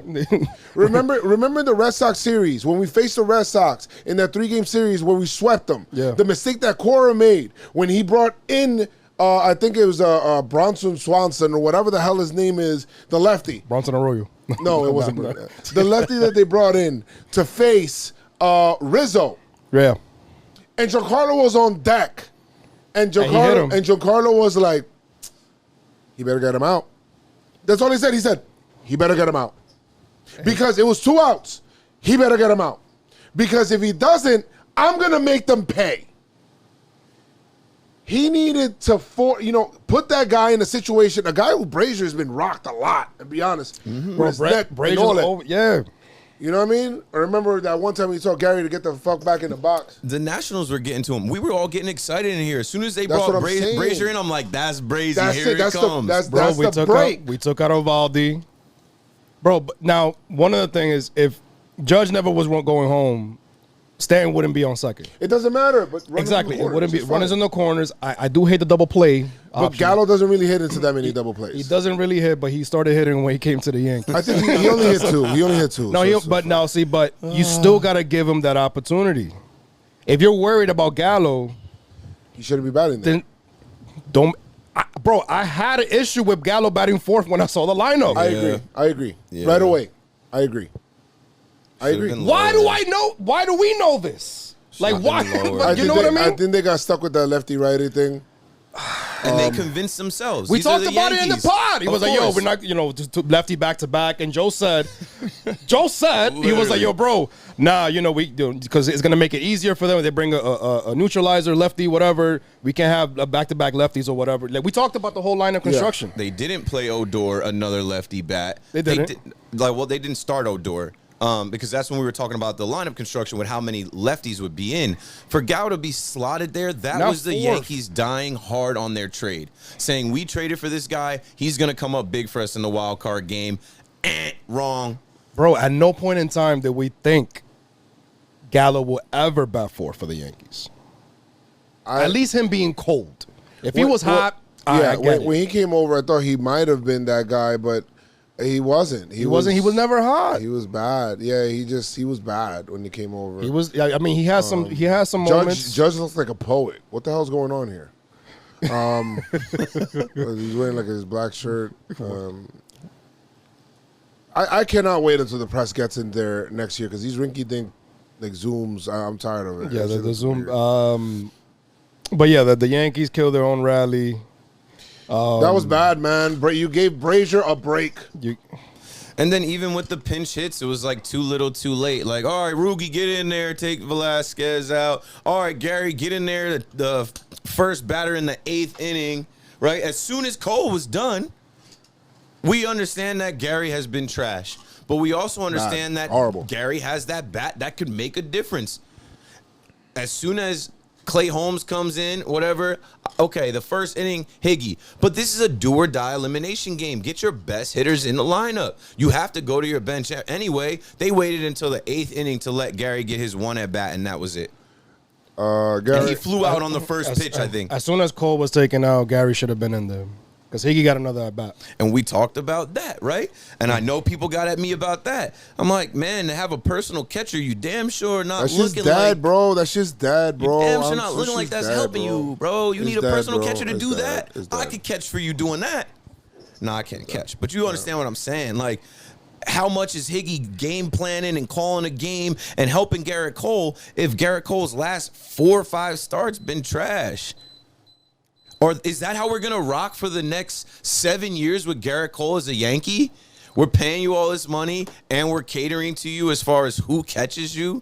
Remember the Red Sox series when we faced the Red Sox in that 3-game series where we swept them. Yeah. The mistake that Cora made when he brought in, I think it was Bronson Swanson or whatever the hell his name is, the lefty. Bronson Arroyo. No, it wasn't. The lefty that they brought in to face Rizzo. Yeah. And Giancarlo was on deck. And he hit him. Giancarlo was like, he better get him out. That's all he said. He said, he better get him out. Because it was 2 outs. He better get him out. Because if he doesn't, I'm going to make them pay. He needed to, put that guy in a situation, a guy who Brazier has been rocked a lot, to be honest. Mm-hmm. With his neck and all that. Over. Yeah. You know what I mean? I remember that one time we told Gary to get the fuck back in the box. The Nationals were getting to him. We were all getting excited in here. As soon as they That's brought what I'm saying. Brazier in, I'm like, that's Brazy. That's Here it. That's comes. that's Bro, the break. we took out Ovaldi. Bro, but now, one other thing is if Judge never was going home, Stanton wouldn't be on second. It doesn't matter, but Exactly. It wouldn't be runners in the corners. I do hate the double play. But option. Gallo doesn't really hit into that many double plays. He doesn't really hit, but he started hitting when he came to the Yankees. I think he only hit 2. He only hit 2. No, you still got to give him that opportunity. If you're worried about Gallo, he shouldn't be batting there. then don't. Bro, I had an issue with Gallo batting fourth when I saw the lineup. I agree. Yeah. Right away. I agree. been Why lower. do I know? Why do we know this? Like, Should've why? been lower. But you know what I mean? I think they got stuck with that lefty-righty thing. And they convinced themselves. We These are talked the about it in the Yankees. pod. He Of was like, yo, course. we're not, just lefty back to back. And Joe said, he was like, yo, bro, nah, because it's going to make it easier for them. They bring a neutralizer, lefty, whatever. We can't have back-to-back lefties or whatever. Like, we talked about the whole line of construction. They didn't play Odor, another lefty bat. They didn't. They didn't start Odor. Because that's when we were talking about the lineup construction with how many lefties would be in. For Gallo to be slotted there, that Now was the fourth. Yankees dying hard on their trade, saying we traded for this guy. He's going to come up big for us in the wild card game. Wrong. Bro, at no point in time did we think Gallo will ever bat fourth for the Yankees. At least him being cold. If he was hot, I get it. when he came over, I thought he might have been that guy, but he wasn't. He wasn't. He was never hot. He was bad. Yeah, he was bad when he came over. He was. I mean, he has some. He has some moments. Judge looks like a poet. What the hell's going on here? He's wearing like his black shirt. I cannot wait until the press gets in there next year because these rinky-dink like Zooms. I'm tired of it. Yeah, That shit the is Zoom. weird. But yeah, the Yankees killed their own rally. That was bad, man. You gave Brazier a break. And then even with the pinch hits, it was like too little, too late. Like, all right, Rugi, get in there, take Velasquez out. All right, Gary, get in there, the first batter in the 8th inning, right? As soon as Cole was done, we understand that Gary has been trash. But we also understand that horrible. Gary has that bat that could make a difference. as soon as Clay Holmes comes in, whatever, okay, the first inning, Higgy. But this is a do-or-die elimination game. Get your best hitters in the lineup. You have to go to your bench. Anyway, they waited until the 8th inning to let Gary get his one at-bat, and that was it. Gary, And he flew out on the first pitch, I think. As soon as Cole was taken out, Gary should have been in there. Because Higgy got another at-bat. And we talked about that, right? And I know people got at me about that. I'm like, man, to have a personal catcher, you damn sure not that's looking just dad, like... bro. That's just dad, bro. You damn sure not looking like that's dad, helping bro. you, bro. You It's need a dad, personal bro. catcher to It's do dad. that. It's I dad. could catch for you doing that. No, I can't catch. But you understand what I'm saying. Like, how much is Higgy game planning and calling a game and helping Garrett Cole if Garrett Cole's last 4 or 5 starts been trash? Or is that how we're going to rock for the next 7 years with Garrett Cole as a Yankee? We're paying you all this money and we're catering to you as far as who catches you?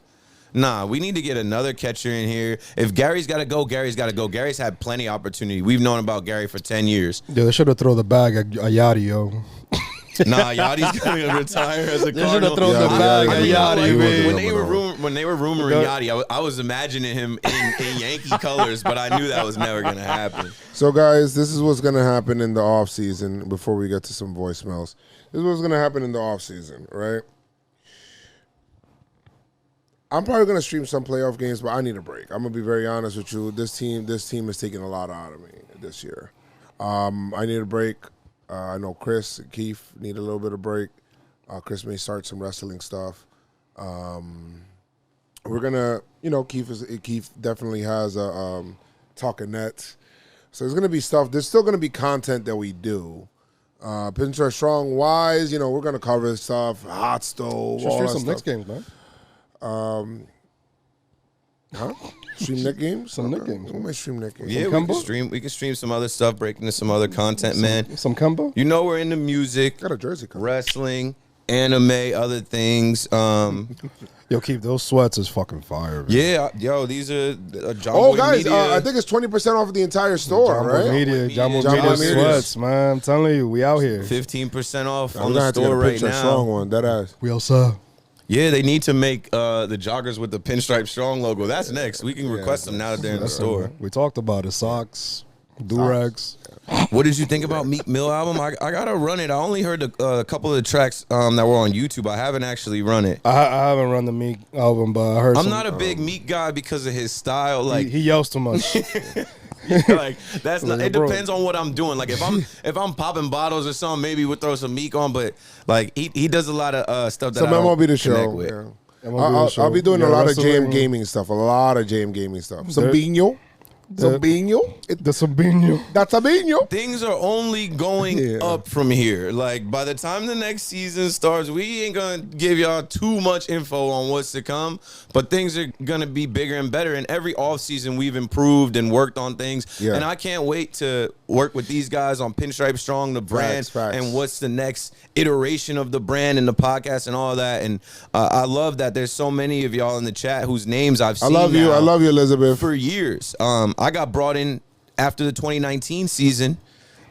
Nah, we need to get another catcher in here. If Gary's got to go, Gary's got to go. Gary's had plenty of opportunity. We've known about Gary for 10 years. Yeah, they should have thrown the bag at Yachty, yo. Nah, Yachty's going to retire as a They should have Cardinal. thrown the bag I at mean, Yachty, like, man. when they were rumoring Yachty, I was imagining him in Yankee colors, but I knew that was never going to happen. So, guys, this is what's going to happen in the offseason before we get to some voicemails. This is what's going to happen in the offseason, right? I'm probably going to stream some playoff games, but I need a break. I'm going to be very honest with you. This team is taking a lot out of me this year. I need a break. I know Chris and Keith need a little bit of break. Chris may start some wrestling stuff. We're going to, Keith definitely has a talking net. So there's going to be stuff. There's still going to be content that we do. PinstripeStrong wise, we're going to cover stuff. Hot stove, Should all stream that some stuff. Knicks games, man. Stream Nick games? Some Nick games. We might stream Nick games. Yeah, we can stream some other stuff, break into some other content, man. Some combo? You know we're into music, Got a jersey coming. wrestling, anime, other things. Yo, Keith, those sweats is fucking fire, man. Yeah, yo, these are Oh, guys, JomboyMedia. I think it's 20% off the entire store, right? JomboyMedia, Jomboy JomboyMedia Media. sweats, man. I'm telling you, we out here. 15% off I'm on gonna the have to get a store right PinstripeStrong now. one. That ass. We outside. Yeah, they need to make the joggers with the PinstripeStrong logo. That's next. We can request them now that they're in the store. We talked about it. Socks, do-rags. What did you think about Meek Mill album? I gotta run it. I only heard a couple of the tracks that were on YouTube. I haven't actually run it. I haven't run the Meek album, but I heard I'm some, not a big Meek guy because of his style. Like he yells too much. like that's not. It Bro. depends on what I'm doing. Like if I'm popping bottles or something, maybe we'll throw some Meek on. But like he does a lot of stuff that Some I don't MLB the connect show. with. Yeah. MLB the show. I'll be doing Yeah, a lot of wrestling. JM gaming stuff. A lot of JM gaming stuff. Some There- Bino. Some Bino. The Sabino. That's a Bino. Things are only going Yeah. up from here. Like by the time the next season starts, we ain't gonna give y'all too much info on what's to come, but things are gonna be bigger and better. And every offseason we've improved and worked on things. Yeah. And I can't wait to work with these guys on PinstripeStrong, the brand, Facts. and what's the next iteration of the brand and the podcast and all that. And I love that there's so many of y'all in the chat whose names I've I seen. love you. now I love you, Elizabeth. for years. I got brought in after the 2019 season,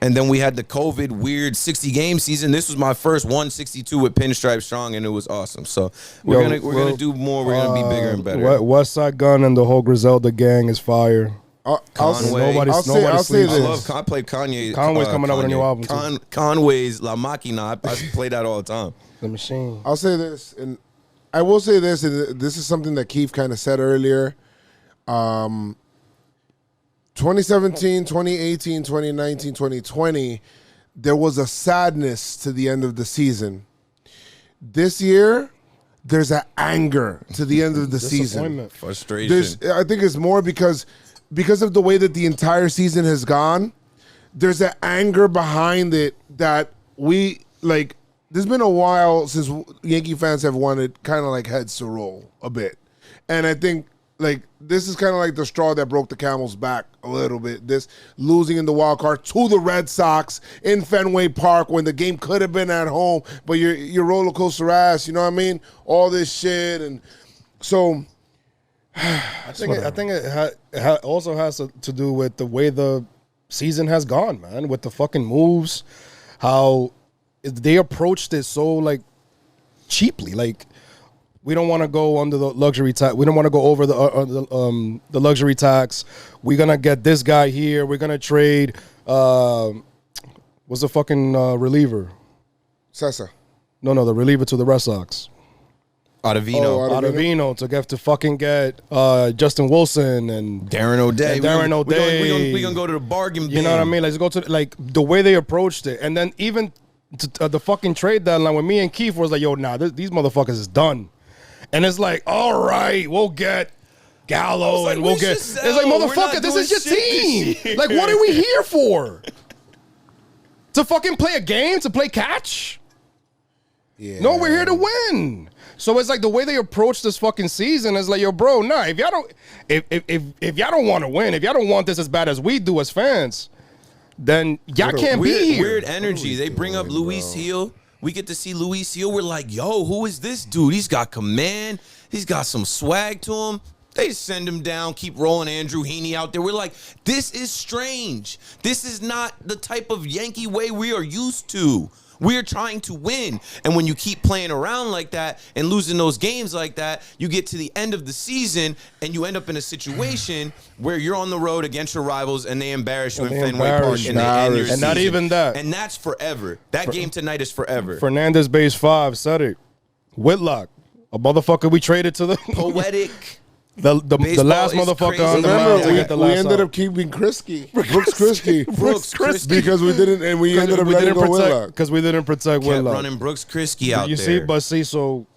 and then we had the COVID weird 60-game season. This was my first 162 with PinstripeStrong, and it was awesome. So we're gonna do more. We're gonna be bigger and better. West Side Gun and the whole Griselda gang is fire. Conway. I'll say I'll say this. I played Kanye. Conway's coming out with a new album, too. Conway's La Máquina. I play that all the time. The Machine. I'll say this, and I will say this, and this is something that Keith kind of said earlier. 2017, 2018, 2019, 2020, there was a sadness to the end of the season. This year, there's an anger to the end of the season. Disappointment. Frustration. I think it's more because of the way that the entire season has gone. There's an anger behind it that we like. There's been a while since Yankee fans have wanted kind of like heads to roll a bit, and I think like this is kind of like the straw that broke the camel's back a little bit. This losing in the wild card to the Red Sox in Fenway Park when the game could have been at home, but you're roller coaster ass. You know what I mean? All this shit, and so. I think it also has to do with the way the season has gone, man. With the fucking moves, how they approached it so like cheaply. Like We don't want to go under the luxury tax. We don't want to go over the luxury tax. We're gonna get this guy here. We're gonna trade. What's the fucking reliever? Sessa. No, the reliever to the Red Sox. Ottavino. Ottavino to fucking get Justin Wilson and Darren O'Day. We're gonna go to the bargain bin. You know what I mean? Let's go to the way they approached it, and then even the fucking trade deadline when me and Keith was like, "Yo, these motherfuckers is done," and it's like, "All right, we'll get Gallo like, and we'll get." It's like, motherfucker, this is your team. Like, what are we here for? To fucking play a game? To play catch? Yeah. No, we're here to win. So it's like the way they approach this fucking season is like, yo, bro, nah, if y'all don't want to win, if y'all don't want this as bad as we do as fans, then y'all can't be here. Weird energy. They bring up Luis Hill. We get to see Luis Hill. We're like, yo, who is this dude? He's got command. He's got some swag to him. They send him down, keep rolling Andrew Heaney out there. We're like, this is strange. This is not the type of Yankee way we are used to. We're trying to win. And when you keep playing around like that and losing those games like that, you get to the end of the season and you end up in a situation where you're on the road against your rivals and they embarrass you in Fenway Park and they end your season. And not even that. And that's forever. That game tonight is forever. Fernandez base 5 said it. Whitlock, a motherfucker we traded to the poetic. The last motherfucker on the mound to get the last we ended out. up keeping Brooks Kriske because we didn't, and we ended up letting go Whitlock because we didn't protect Kept Whitlock. running Brooks Kriske out You there. see, so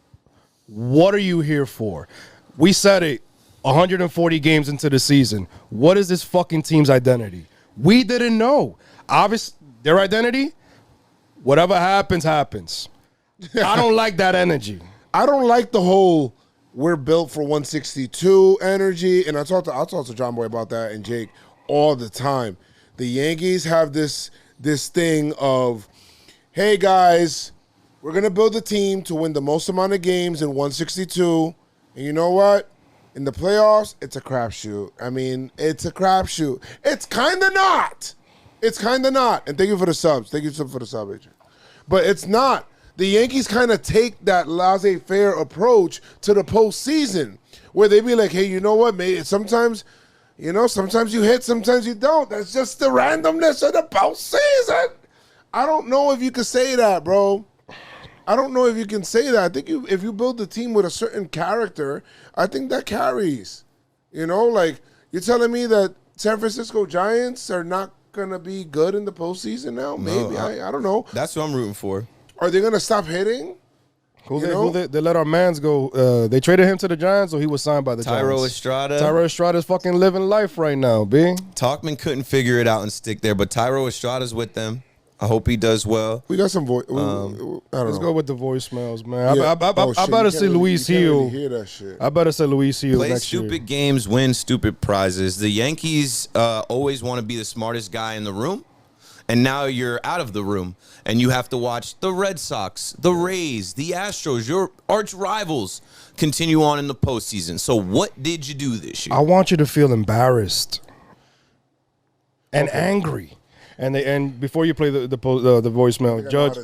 what are you here for? We said it 140 games into the season. What is this fucking team's identity? We didn't know. Obviously, their identity, whatever happens, happens. I don't like that energy. I don't like the whole we're built for 162 energy, and I talk to John Boy about that and Jake all the time. The Yankees have this thing of, hey guys, we're gonna build a team to win the most amount of games in 162, and you know what? In the playoffs, it's a crapshoot. I mean, it's a crapshoot. It's kind of not. It's kind of not. And thank you for the subs. Thank you for the sub, Adrian. But it's not. The Yankees kind of take that laissez-faire approach to the postseason, where they be like, hey, you know what, mate? Sometimes you hit, sometimes you don't. That's just the randomness of the postseason. I don't know if you can say that, bro. I don't know if you can say that. I think if you build a team with a certain character, I think that carries. You know, like you're telling me that San Francisco Giants are not going to be good in the postseason now? Maybe. I don't know. That's what I'm rooting for. Are they going to stop hitting? They let our mans go. They traded him to the Giants, or he was signed by the Giants. Tyro Estrada's fucking living life right now, B. Talkman couldn't figure it out and stick there, but Tyro Estrada's with them. I hope he does well. We got some voice. I don't Let's know. go with the voicemails, man. Yeah. I better say Luis Hill. Hear that shit. I better say Luis Hill Play next year. stupid games, win stupid prizes. The Yankees always want to be the smartest guy in the room, and now you're out of the room, and you have to watch the Red Sox, the Rays, the Astros, your arch rivals, continue on in the postseason. So what did you do this year? I want you to feel embarrassed and angry. And before you play the voicemail, Judge.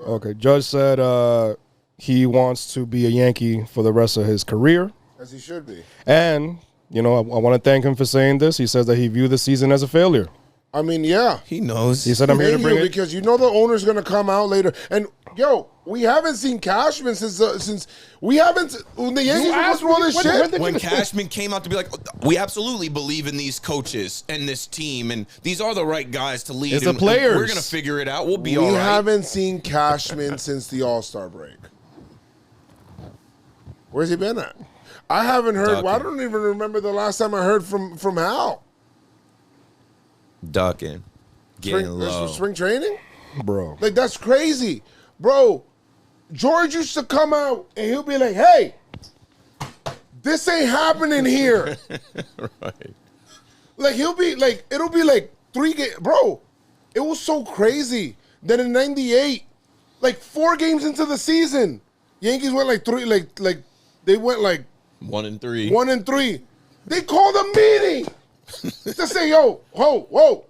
Okay, Judge said he wants to be a Yankee for the rest of his career, As he should be. and I want to thank him for saying this. He says that he viewed the season as a failure. I mean, yeah. He knows. He said, "I'm here to bring it." Because you know the owner's going to come out later. And, yo, we haven't seen Cashman since we haven't – when the Yankees went through all this shit. When Cashman came out to be like, we absolutely believe in these coaches and this team, and these are the right guys to lead. It's the and players. We're going to figure it out. We'll be We all right. haven't seen Cashman since the All-Star break. Where's he been at? I haven't heard – well, I don't even remember the last time I heard from Hal. Ducking. Getting low. Spring training? Bro. Like, that's crazy. Bro, George used to come out and he'll be like, hey, this ain't happening here. Right. Like, he'll be like, it'll be like 3 games. Bro, it was so crazy that in 98, like 4 games into the season, Yankees went like 3, like they went like 1-3. 1-3. They called a meeting to say, yo, whoa,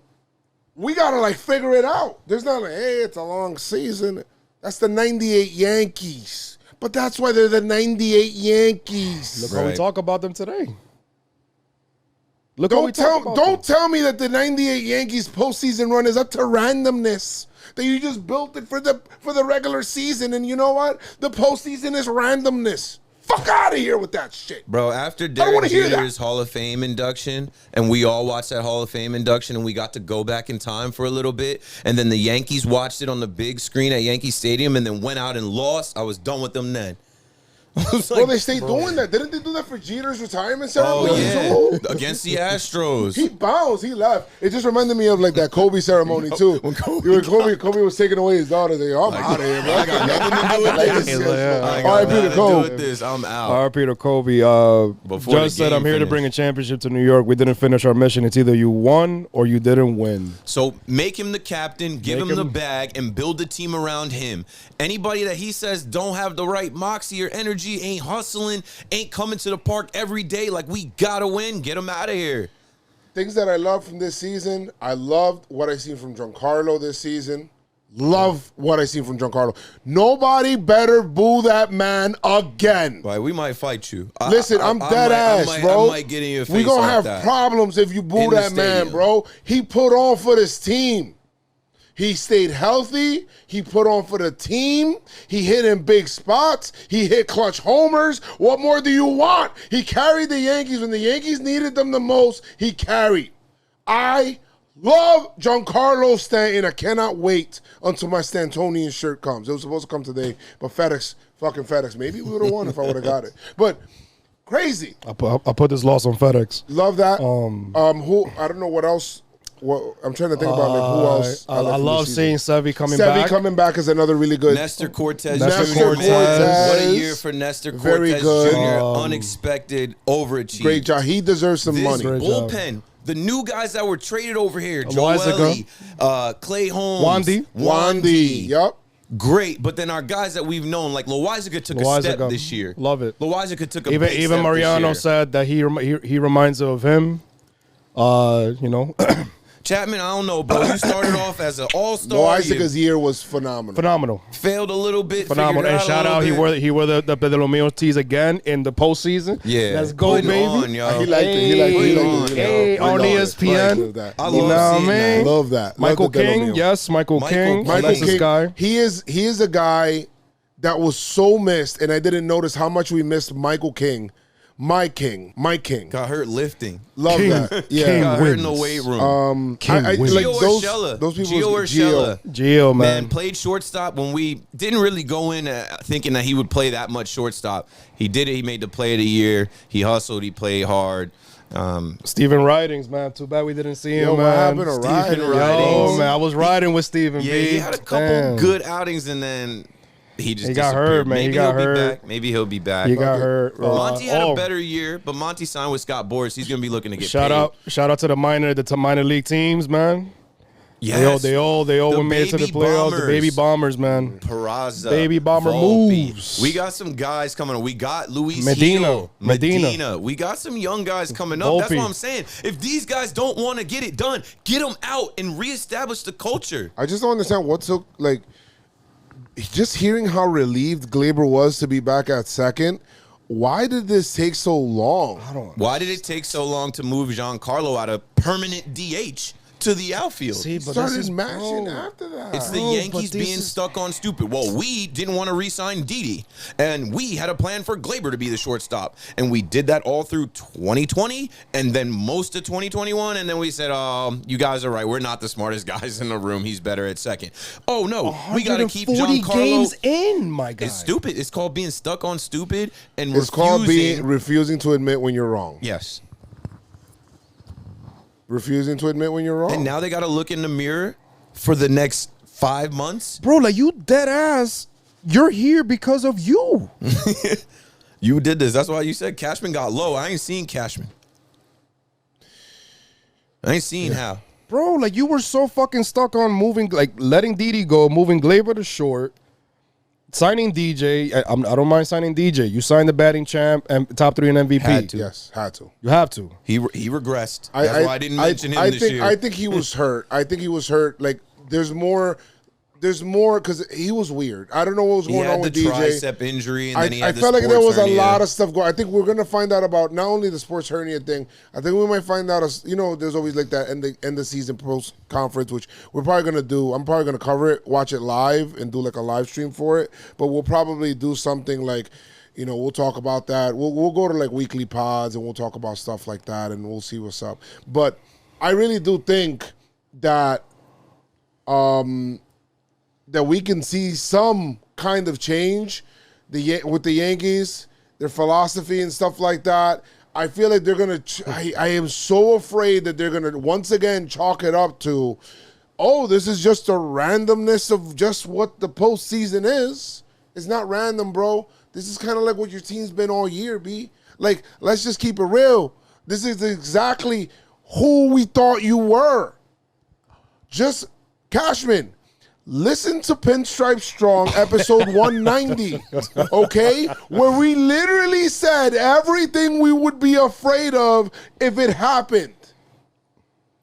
we got to like figure it out. There's not like, hey, it's a long season. That's the 98 Yankees. But that's why they're the 98 Yankees. Look how we talk about them today. Look how we Don't talk tell, about don't tell me that the 98 Yankees postseason run is up to randomness. That you just built it for the regular season, and you know what? The postseason is randomness. Fuck out of here with that shit. Bro, after don't wanna Derek hear that. Jeter's Hall of Fame induction, and we all watched that Hall of Fame induction, and we got to go back in time for a little bit, and then the Yankees watched it on the big screen at Yankee Stadium, and then went out and lost, I was done with them then. Well, they stayed doing that. Didn't they do that for Jeter's retirement ceremony? Oh, yeah. Against the Astros. He bounced. He left. It just reminded me of like that Kobe ceremony too. When Kobe was taking away his daughter. They, I'm out of here, bro. I got nothing to do with this. All I right, got Peter nothing to do Kobe. with this. I'm out. R.I.P. to Kobe. Before Just the said, game I'm here to finished. bring a championship to New York. We didn't finish our mission. It's either you won or you didn't win. So make him the captain, give Make him the him- bag, and build the team around him. Anybody that he says don't have the right moxie or energy, ain't hustling, ain't coming to the park every day like we gotta win, get him out of here. Things that I love from this season. I loved what I seen from Giancarlo this season. Love what I seen from Giancarlo. Nobody better boo that man again. Right, we might fight you. Listen, I'm dead ass, bro. I might get in your face we gonna like have that. problems if you boo In the that man, stadium. bro. He put on for this team. He stayed healthy. He put on for the team. He hit in big spots. He hit clutch homers. What more do you want? He carried the Yankees when the Yankees needed them the most. He carried. I love Giancarlo Stanton. I cannot wait until my Stantonian shirt comes. It was supposed to come today, but fucking FedEx. Maybe we would have won if I would have got it. But crazy. I put this loss on FedEx. Love that. Who? I don't know what else. What I'm trying to think about, like who else. I like from love this seeing season. Sevy coming Sevy back. coming back is another really good. Nestor Cortez Nestor Jr. Cortez. Man. What a year for Nestor Very Cortez good. Jr. Unexpected, overachieved. Great job. He deserves some This money. Great job. bullpen, the new guys that were traded over here, Loizaga. Joely, Clay Holmes, Wandy. Yup. Great, but then our guys that we've known, like Loizaga took a step Loizaga. this year. Love it. Loizaga took a Even big even step Mariano this year. said that he reminds of him. You know, Chapman, I don't know, bro. You started off as an all-star. Loiza's year was phenomenal. phenomenal. Failed a little bit. Phenomenal. figured And it shout a out, little bit. he wore the De Los Míos tees again in the postseason. Yeah. Let's go, Putting baby. on, yo. He liked it. He liked it. He liked it. Hey, on Putting on. ESPN. Love that. I You love know what I seeing that. mean? Love that. Michael Love the De King, Los Míos. yes, Michael King. Michael Alexis King. Guy. He is a guy that was so missed, and I didn't notice how much we missed Michael King. My King. Got hurt lifting. Love King. that. Yeah. King Got hurt in the wins. weight room. King wins. like Gio those Urshela. people. Gio Urshela. Gio, Man, man. played shortstop when we didn't really go in thinking that he would play that much shortstop. He did it. He made the play of the year. He hustled. He played hard. Steven Ridings, man. Too bad we didn't see him, Yo, what man. happened to Steven Ridings? Yo, Ridings. man, I was riding with Steven, Yeah, B. he had a couple Damn. good outings, and then he just He got disappeared. hurt, man. He Maybe got he'll hurt. be back. Maybe he'll be back. He got hurt. Monty had Oh, a better year, but Monty signed with Scott Boras. He's gonna be looking to get Shout paid. out to the minor league teams, man. Yes. They all The made it to the baby playoffs. The Bombers. baby Bombers, man. Peraza, Baby Bomber Volpe. moves. We got some guys coming on. We got Luis Medina. Gil. Medina. We got some young guys coming up. That's Volpe. what I'm saying. If these guys don't want to get it done, get them out and reestablish the culture. I just don't understand what took, like, just hearing how relieved Glaber was to be back at second. Why did this take so long? Why did it take so long to move Giancarlo out of permanent DH to the outfield? See, but Started this is mashing after that. It's the Bro, Yankees but this being is- stuck on stupid. Well, we didn't want to re-sign Didi, and we had a plan for Glaber to be the shortstop, and we did that all through 2020, and then most of 2021, and then we said, "Oh, you guys are right. We're not the smartest guys in the room. He's better at second." Oh no, we got to keep 140 Giancarlo. games in, my guy. It's stupid. It's called being stuck on stupid and It's called being refusing. refusing to admit when you're wrong. Yes. Refusing to admit when you're wrong. And now they got to look in the mirror for the next 5 months. Bro, like you dead ass. You're here because of you. You did this. That's why you said Cashman got low. I ain't seen Cashman. I ain't seen how. Bro, like you were so fucking stuck on moving, like letting Didi go, moving Glaber to short, signing DJ. I don't mind signing DJ. You signed the batting champ and top 3 in MVP. Had to. Yes, had to. You have to. He regressed. That's why I didn't mention him this year. I think he was hurt. I think he was hurt. Like, there's more. there's more because he was weird. I don't know what was going on with DJ. He had the tricep injury, and then he had the felt like there was hernia. a lot of stuff going. I think we're gonna find out about not only the sports hernia thing. I think we might find out. There's always like that end of season post conference, which we're probably gonna do. I'm probably gonna cover it, watch it live, and do like a live stream for it. But we'll probably do something like, we'll talk about that. We'll go to like weekly pods and we'll talk about stuff like that, and we'll see what's up. But I really do think that that we can see some kind of change with the Yankees, their philosophy and stuff like that. I feel like they're going to I am so afraid that they're going to once again chalk it up to, this is just a randomness of just what the postseason is. It's not random, bro. This is kind of like what your team's been all year, B. Like, let's just keep it real. This is exactly who we thought you were. Just, Cashman, listen to Pinstripe Strong, episode 190, okay? Where we literally said everything we would be afraid of if it happened.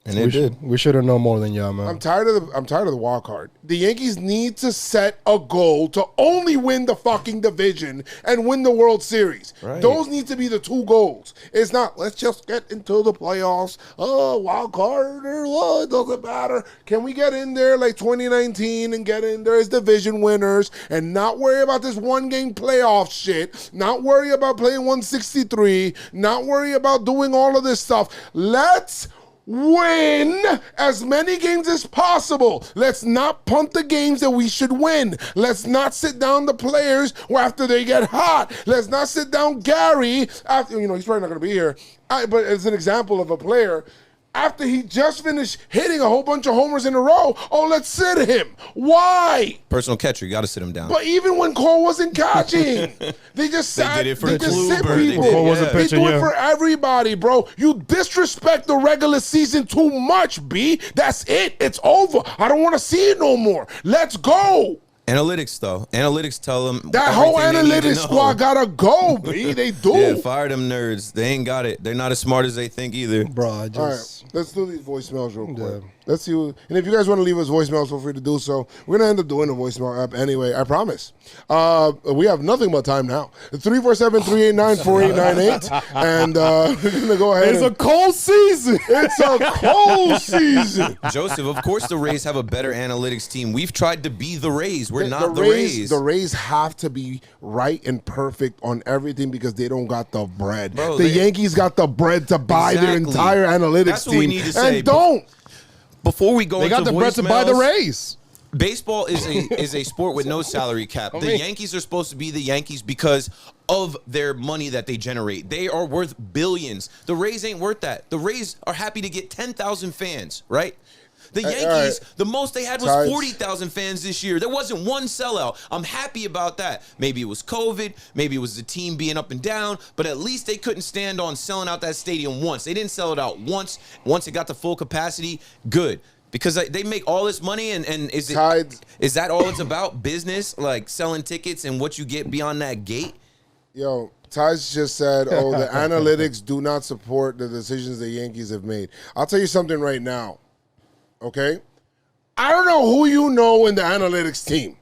And it did. We should have known more than y'all, man. I'm tired of the wild card. The Yankees need to set a goal to only win the fucking division and win the World Series. Right. Those need to be the two goals. It's not, let's just get into the playoffs. Wild card, it doesn't matter. Can we get in there like 2019 and get in there as division winners and not worry about this one-game playoff shit, not worry about playing 163, not worry about doing all of this stuff. Let's win as many games as possible. Let's not punt the games that we should win. Let's not sit down the players after they get hot. Let's not sit down Gary after, he's probably not going to be here. But as an example of a player, after he just finished hitting a whole bunch of homers in a row, let's sit him. Why? Personal catcher, you got to sit him down. But even when Cole wasn't catching, they just sat. They did it for they just sit Kluber. people. Cole wasn't They pitching, do it yeah. for everybody, bro. You disrespect the regular season too much, B. That's it. It's over. I don't want to see it no more. Let's go. Analytics, though. Analytics tell them That whole everything they need to analytics know. squad gotta go, B. They do. Yeah, fire them nerds. They ain't got it. They're not as smart as they think either. Bro, All right, let's do these voicemails real quick. Let's see. And if you guys want to leave us voicemails, feel free to do so. We're going to end up doing a voicemail app anyway, I promise. We have nothing but time now. 347-389-4898. And we're going to go ahead. It's a cold season. It's a cold season. Joseph, of course the Rays have a better analytics team. We've tried to be the Rays. We're not the Rays. Rays. The Rays have to be right and perfect on everything because they don't got the bread. Bro, the Yankees got the bread to buy their Exactly. entire analytics That's what team. we need to say. And don't. Before we go They into got the bread to buy the Rays. Baseball is a sport with no salary cap. The Yankees are supposed to be the Yankees because of their money that they generate. They are worth billions. The Rays ain't worth that. The Rays are happy to get 10,000 fans, right? The Yankees, the most they had was 40,000 fans this year. There wasn't one sellout. I'm happy about that. Maybe it was COVID. Maybe it was the team being up and down. But at least they couldn't stand on selling out that stadium once. They didn't sell it out once. Once it got to full capacity, good. Because they make all this money, and is that all it's about? Business, like selling tickets and what you get beyond that gate? Yo, Ty's just said, the analytics do not support the decisions the Yankees have made. I'll tell you something right now, okay? I don't know who you know in the analytics team.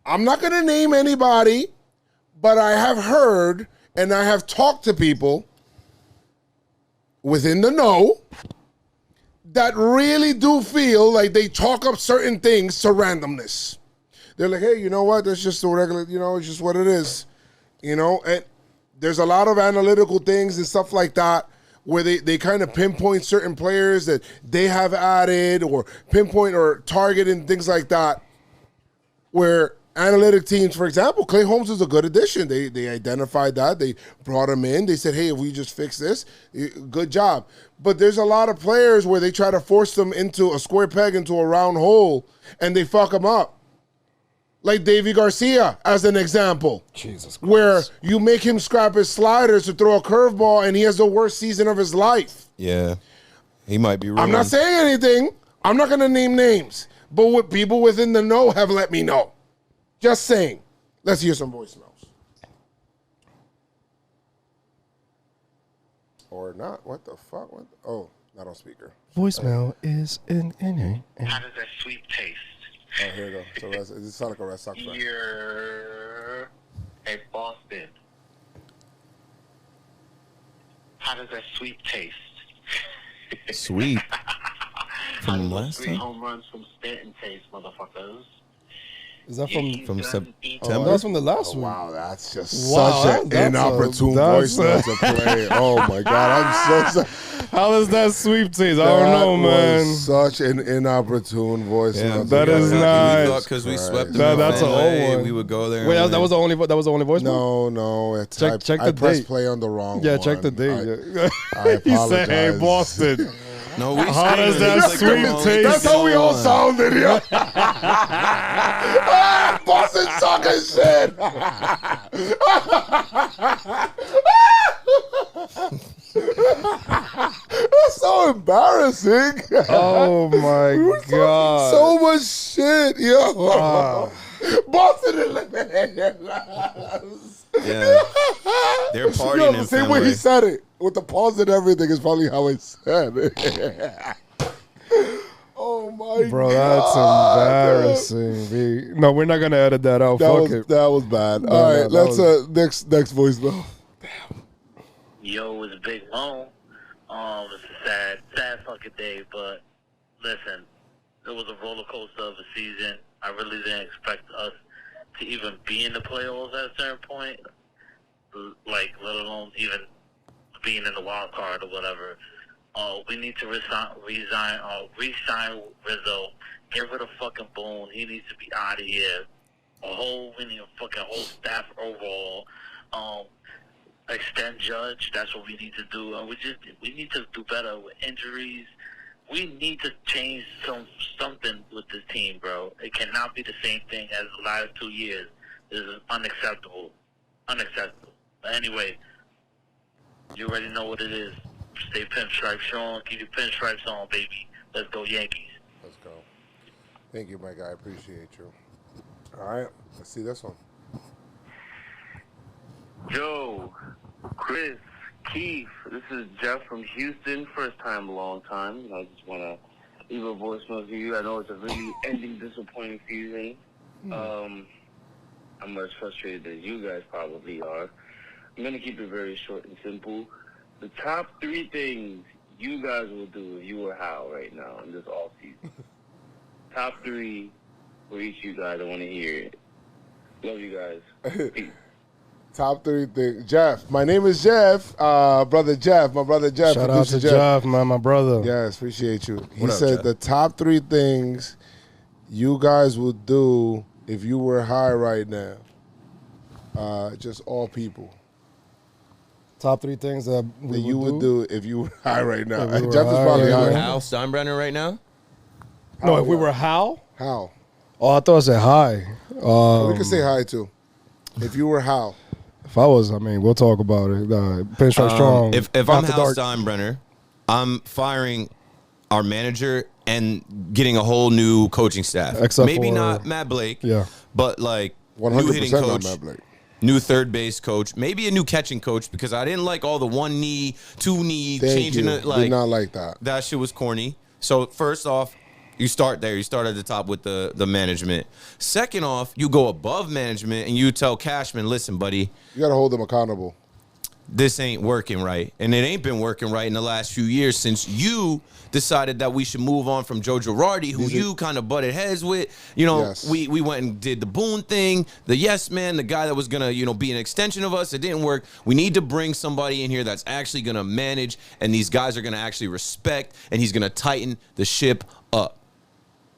I'm not going to name anybody, but I have heard and I have talked to people within the know that really do feel like they chalk up certain things to randomness. They're like, hey, you know what? That's just a regular, it's just what it is. And there's a lot of analytical things and stuff like that where they kind of pinpoint certain players that they have added or pinpoint or target and things like that where analytic teams, for example, Clay Holmes is a good addition. They identified that. They brought him in. They said, hey, if we just fix this, good job. But there's a lot of players where they try to force them into a square peg into a round hole, and they fuck them up. Like Davy Garcia, as an example. Jesus Christ. Where you make him scrap his sliders to throw a curveball, and he has the worst season of his life. Yeah, he might be wrong. I'm not saying anything. I'm not going to name names. But what people within the know have let me know. Just saying. Let's hear some voicemails. Or not. What the fuck? Not on speaker. Voicemail is in. How does that sweep taste? Oh, here we go. So it sounds like a Red Sox fan. You're a Boston. How does that sweep taste? Sweet. How From does those last 3 time? home runs from Stanton taste, motherfuckers? Is that From Oh, September? that's from the last week. Wow, that's just Wow, such an that's inopportune that's voicemail to play. Oh my God, I'm so sorry. How does that sweep taste? I don't know, man. Was such an inopportune voicemail. that is not- We thought because we swept them That's an old one. we would go there. Wait, and that was the only voicemail. No. Check I the pressed date. play on the wrong Yeah, one. check the date. I He said, "Hey, apologize. Boston." No, we How does screamed. that It was like, sweet come on, taste? That's how we all sounded, yo. Boston sucker shit. That's so embarrassing. Oh my God. So much shit, yo. Boston eliminated. Yeah. They're partying Yo, in the same way he Fenway. said it, with the pause and everything, is probably how he said it. Oh my Bro, God. that's embarrassing. No, we're not gonna edit that out. Fuck it. That was bad. No, All no, right, that let's next voicemail. Yo, it's Big Mo. It's a sad fucking day, but listen, it was a roller coaster of a season. I really didn't expect us to even be in the playoffs at a certain point, like let alone even being in the wild card or whatever. We need to re-sign Rizzo. Get rid of fucking Boone. He needs to be out of here. We need a fucking whole staff overall. Extend Judge. That's what we need to do. And we need to do better with injuries. We need to change something with this team, bro. It cannot be the same thing as the last 2 years. This is unacceptable. Unacceptable. But anyway, you already know what it is. Stay PinstripeStrong. Keep your pinstripes on, baby. Let's go Yankees. Let's go. Thank you, my guy. I appreciate you. All right, let's see this one. Joe, Chris, Keith, this is Jeff from Houston. First time, long time. I just want to leave a voicemail to you. I know it's a really ending disappointing season. I'm as frustrated as you guys probably are. I'm going to keep it very short and simple. The top 3 things you guys will do if you were Hal right now in this off season. Top 3 for each of you guys. I want to hear it. Love you guys. Peace. Top 3 things. Jeff. My name is Jeff. Brother Jeff. My brother Jeff. Shout out to Jeff, man, my brother. Yes, appreciate you. He What up, said Jeff? the top 3 things you guys would do if you were high right now. Just all people. Top 3 things that That you would do if you were high right now. If we were Jeff is high probably right high. now. Hal Steinbrenner right now? No, if we were Hal. How? Oh, I thought I said hi. We could say hi too. If you were Hal. If I was, we'll talk about it. Pinstripe Strong. If I'm After Hal dark. Steinbrenner, I'm firing our manager and getting a whole new coaching staff. Except Maybe for- not Matt Blake, Yeah. but like 100% new hitting not coach, Matt Blake. new third base coach, maybe a new catching coach because I didn't like all the 1 knee, 2 knee Thank changing you. it. Did Like not like that. that shit was corny. So first off, you start there. You start at the top with the management. Second off, you go above management and you tell Cashman, listen, buddy, You got to hold them accountable. this ain't working right. And it ain't been working right in the last few years since you decided that we should move on from Joe Girardi, who you kind of butted heads with. You know, Yes. we went and did the Boone thing, the yes man, the guy that was going to, be an extension of us. It didn't work. We need to bring somebody in here that's actually going to manage, and these guys are going to actually respect, and he's going to tighten the ship up.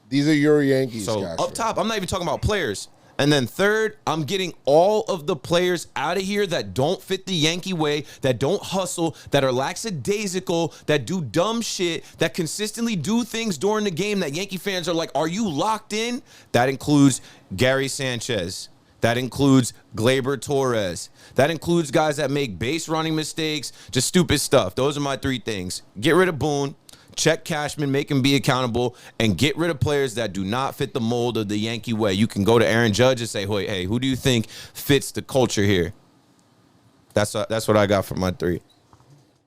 These are your Yankees, So Cashman. up top, I'm not even talking about players. And then third, I'm getting all of the players out of here that don't fit the Yankee way, that don't hustle, that are lackadaisical, that do dumb shit, that consistently do things during the game that Yankee fans are like, are you locked in? That includes Gary Sanchez. That includes Gleyber Torres. That includes guys that make base running mistakes, just stupid stuff. Those are my 3 things. Get rid of Boone. Check Cashman, make him be accountable, and get rid of players that do not fit the mold of the Yankee way. You can go to Aaron Judge and say, hey, who do you think fits the culture here? That's what I got for my 3.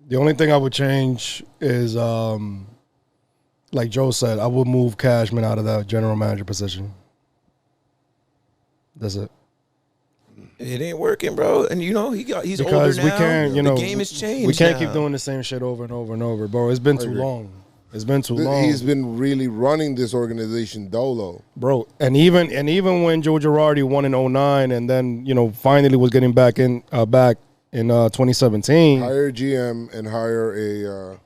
The only thing I would change is, like Joe said, I would move Cashman out of that general manager position. That's it. It ain't working, bro. And he's Because older now. we can't, the game has changed. We can't now. keep doing the same shit over and over and over, bro. It's been too long. It's been too long. He's been really running this organization dolo, bro. And even when Joe Girardi won in 2009 and then finally was getting back in 2017. Hire GM and hire a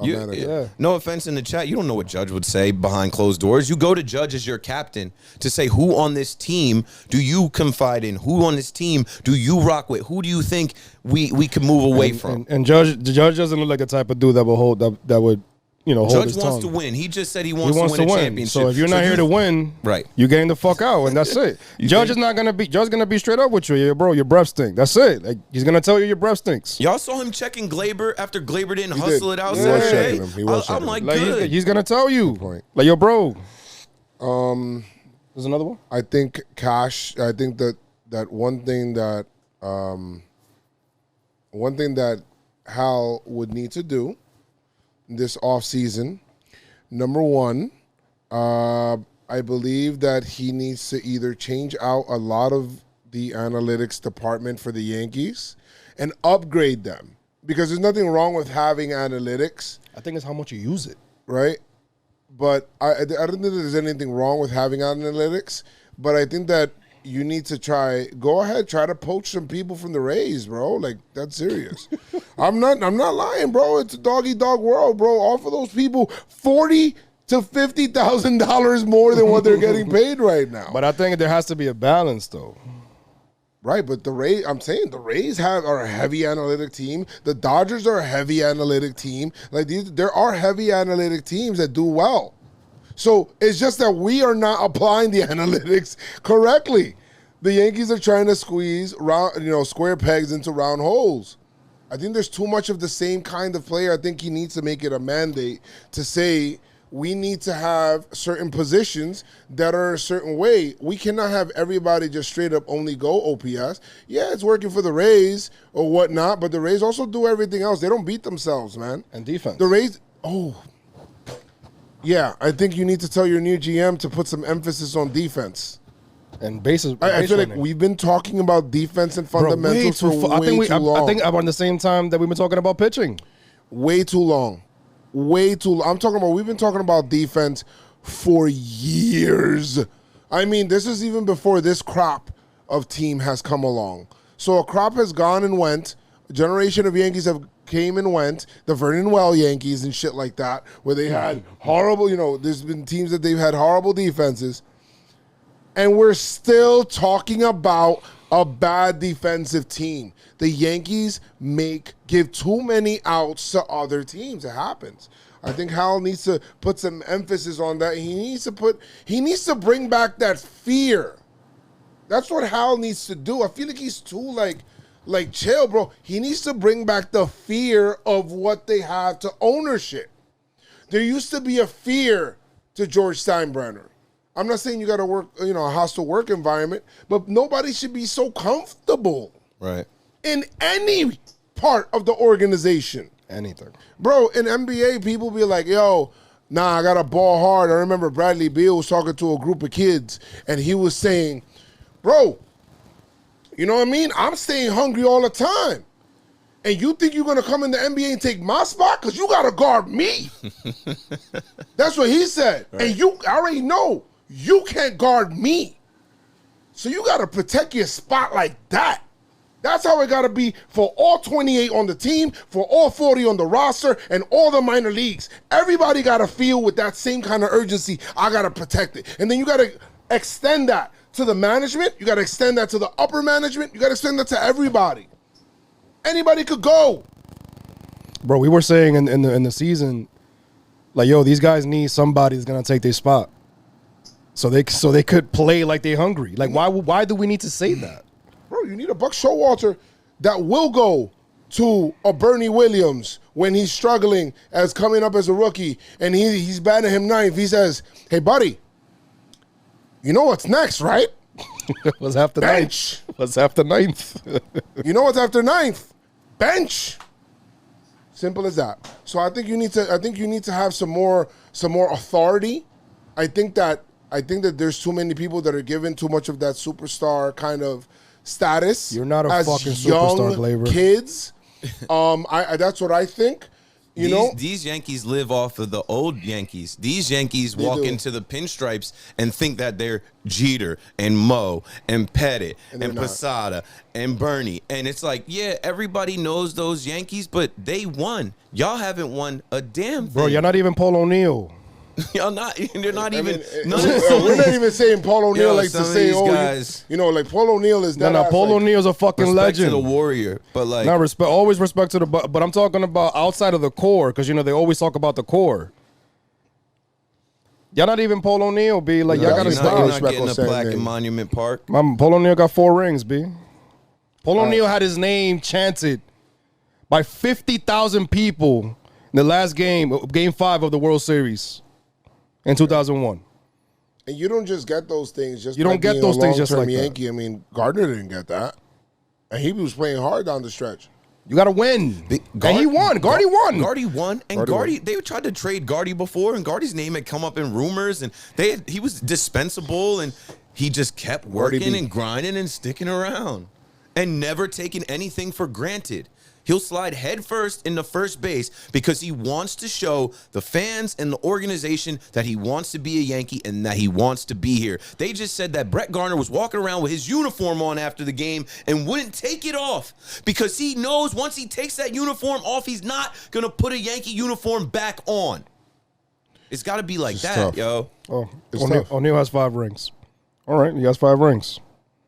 manager. Yeah. No offense in the chat. You don't know what Judge would say behind closed doors. You go to Judge as your captain to say who on this team do you confide in? Who on this team do you rock with? Who do you think we can move away from? And the Judge doesn't look like the type of dude that would hold Judge his wants tongue. to win. He just said he wants to win a championship. So if you're not here to win, right, you getting the fuck out, and that's it. Judge is gonna be straight up with you, yeah, bro. Your breath stink. That's it. Like, he's gonna tell you your breath stinks. Y'all saw him checking Glaber after Glaber didn't hustle it out Yeah. Saturday. I'm like, good. good. He's gonna tell you, like, yo, bro. There's another one. I think Cash. I think that one thing that Hal would need to do this offseason, number one, I believe that he needs to either change out a lot of the analytics department for the Yankees and upgrade them, because there's nothing wrong with having analytics. I think it's how much you use it. Right? But I don't think there's anything wrong with having analytics, but I think that you need to try to poach some people from the Rays, bro. Like, that's serious. I'm not lying, bro. It's a dog-eat-dog world, bro. Offer those people $40,000 to $50,000 more than what they're getting paid right now. But I think there has to be a balance, though. Right, but the Rays, I'm saying the Rays are a heavy analytic team. The Dodgers are a heavy analytic team. Like, there are heavy analytic teams that do well. So it's just that we are not applying the analytics correctly. The Yankees are trying to squeeze square pegs into round holes. I think there's too much of the same kind of player. I think he needs to make it a mandate to say we need to have certain positions that are a certain way. We cannot have everybody just straight up only go OPS. Yeah, it's working for the Rays or whatnot, but the Rays also do everything else. They don't beat themselves, man. And defense. The Rays, yeah, I think you need to tell your new GM to put some emphasis on defense. And bases. I feel like we've been talking about defense and fundamentals for way too long. I think around the same time that we've been talking about pitching. Way too long. Way too long. We've been talking about defense for years. I mean, this is even before this crop of team has come along. So a crop has gone and went. A generation of Yankees have came and went. The Vernon Well Yankees and shit like that, where they had horrible, there's been teams that they've had horrible defenses. And we're still talking about a bad defensive team. The Yankees give too many outs to other teams. It happens. I think Hal needs to put some emphasis on that. He needs to bring back that fear. That's what Hal needs to do. I feel like he's too like chill, bro. He needs to bring back the fear of what they have to ownership. There used to be a fear to George Steinbrenner. I'm not saying you got to work, a hostile work environment, but nobody should be so comfortable. Right. In any part of the organization. Anything. Bro, in NBA, people be like, yo, nah, I got to ball hard. I remember Bradley Beal was talking to a group of kids, and he was saying, bro, you know what I mean? I'm staying hungry all the time. And you think you're going to come in the NBA and take my spot? Because you got to guard me. That's what he said. Right. And you already know you can't guard me. So you got to protect your spot like that. That's how it got to be for all 28 on the team, for all 40 on the roster, and all the minor leagues. Everybody got to feel with that same kind of urgency, I got to protect it. And then you got to extend that to the management. You got to extend that to the upper management. You got to extend that to everybody. Anybody could go. Bro, we were saying in the season, like, yo, these guys need somebody that's going to take their spot. So they could play like they're hungry. Like, why do we need to say that? Bro, you need a Buck Showalter that will go to a Bernie Williams when he's struggling as coming up as a rookie, and he's batting him ninth. He says, hey, buddy, you know what's next, right? What's after bench? Ninth? What's after ninth? You know what's after ninth? Bench. Simple as that. So I think you need to have some more authority. I think that there's too many people that are given too much of that superstar kind of status. You're not a as fucking young superstar, Glaber. Kids. That's what I think. These Yankees live off of the old Yankees. These Yankees walk into the pinstripes and think that they're Jeter and Mo and Pettit and Posada and Bernie. And it's like, yeah, everybody knows those Yankees, but they won. Y'all haven't won a damn thing. Bro, you're not even Paul O'Neill. Y'all not. You're not even. We're not even saying Paul O'Neill like to say, guys, like Paul O'Neill is not. No, Paul O'Neill's a fucking legend. To the Warrior, but like, no respect. Always respect to the. But I'm talking about outside of the core, because they always talk about the core. Y'all not even Paul O'Neill, B. Like, y'all gotta stop. You're not getting a plaque in Monument Park. Paul O'Neill got 4 rings, B. Paul O'Neill had his name chanted by 50,000 people in the last game 5 of the World Series. In 2001. And you don't just get those things just you don't get those things just like Yankee. that. I mean, Gardner didn't get that. And he was playing hard down the stretch. You got to win. And he won. Gardy won. Gardy won. And Gardy, they tried to trade Gardy before, and Gardy's name had come up in rumors, and he was dispensable, and he just kept working and grinding and sticking around and never taking anything for granted. He'll slide headfirst into first base because he wants to show the fans and the organization that he wants to be a Yankee and that he wants to be here. They just said that Brett Garner was walking around with his uniform on after the game and wouldn't take it off because he knows once he takes that uniform off, he's not going to put a Yankee uniform back on. It's got to be like that, tough. yo. Oh, O'Neill has 5 rings. All right, he has 5 rings.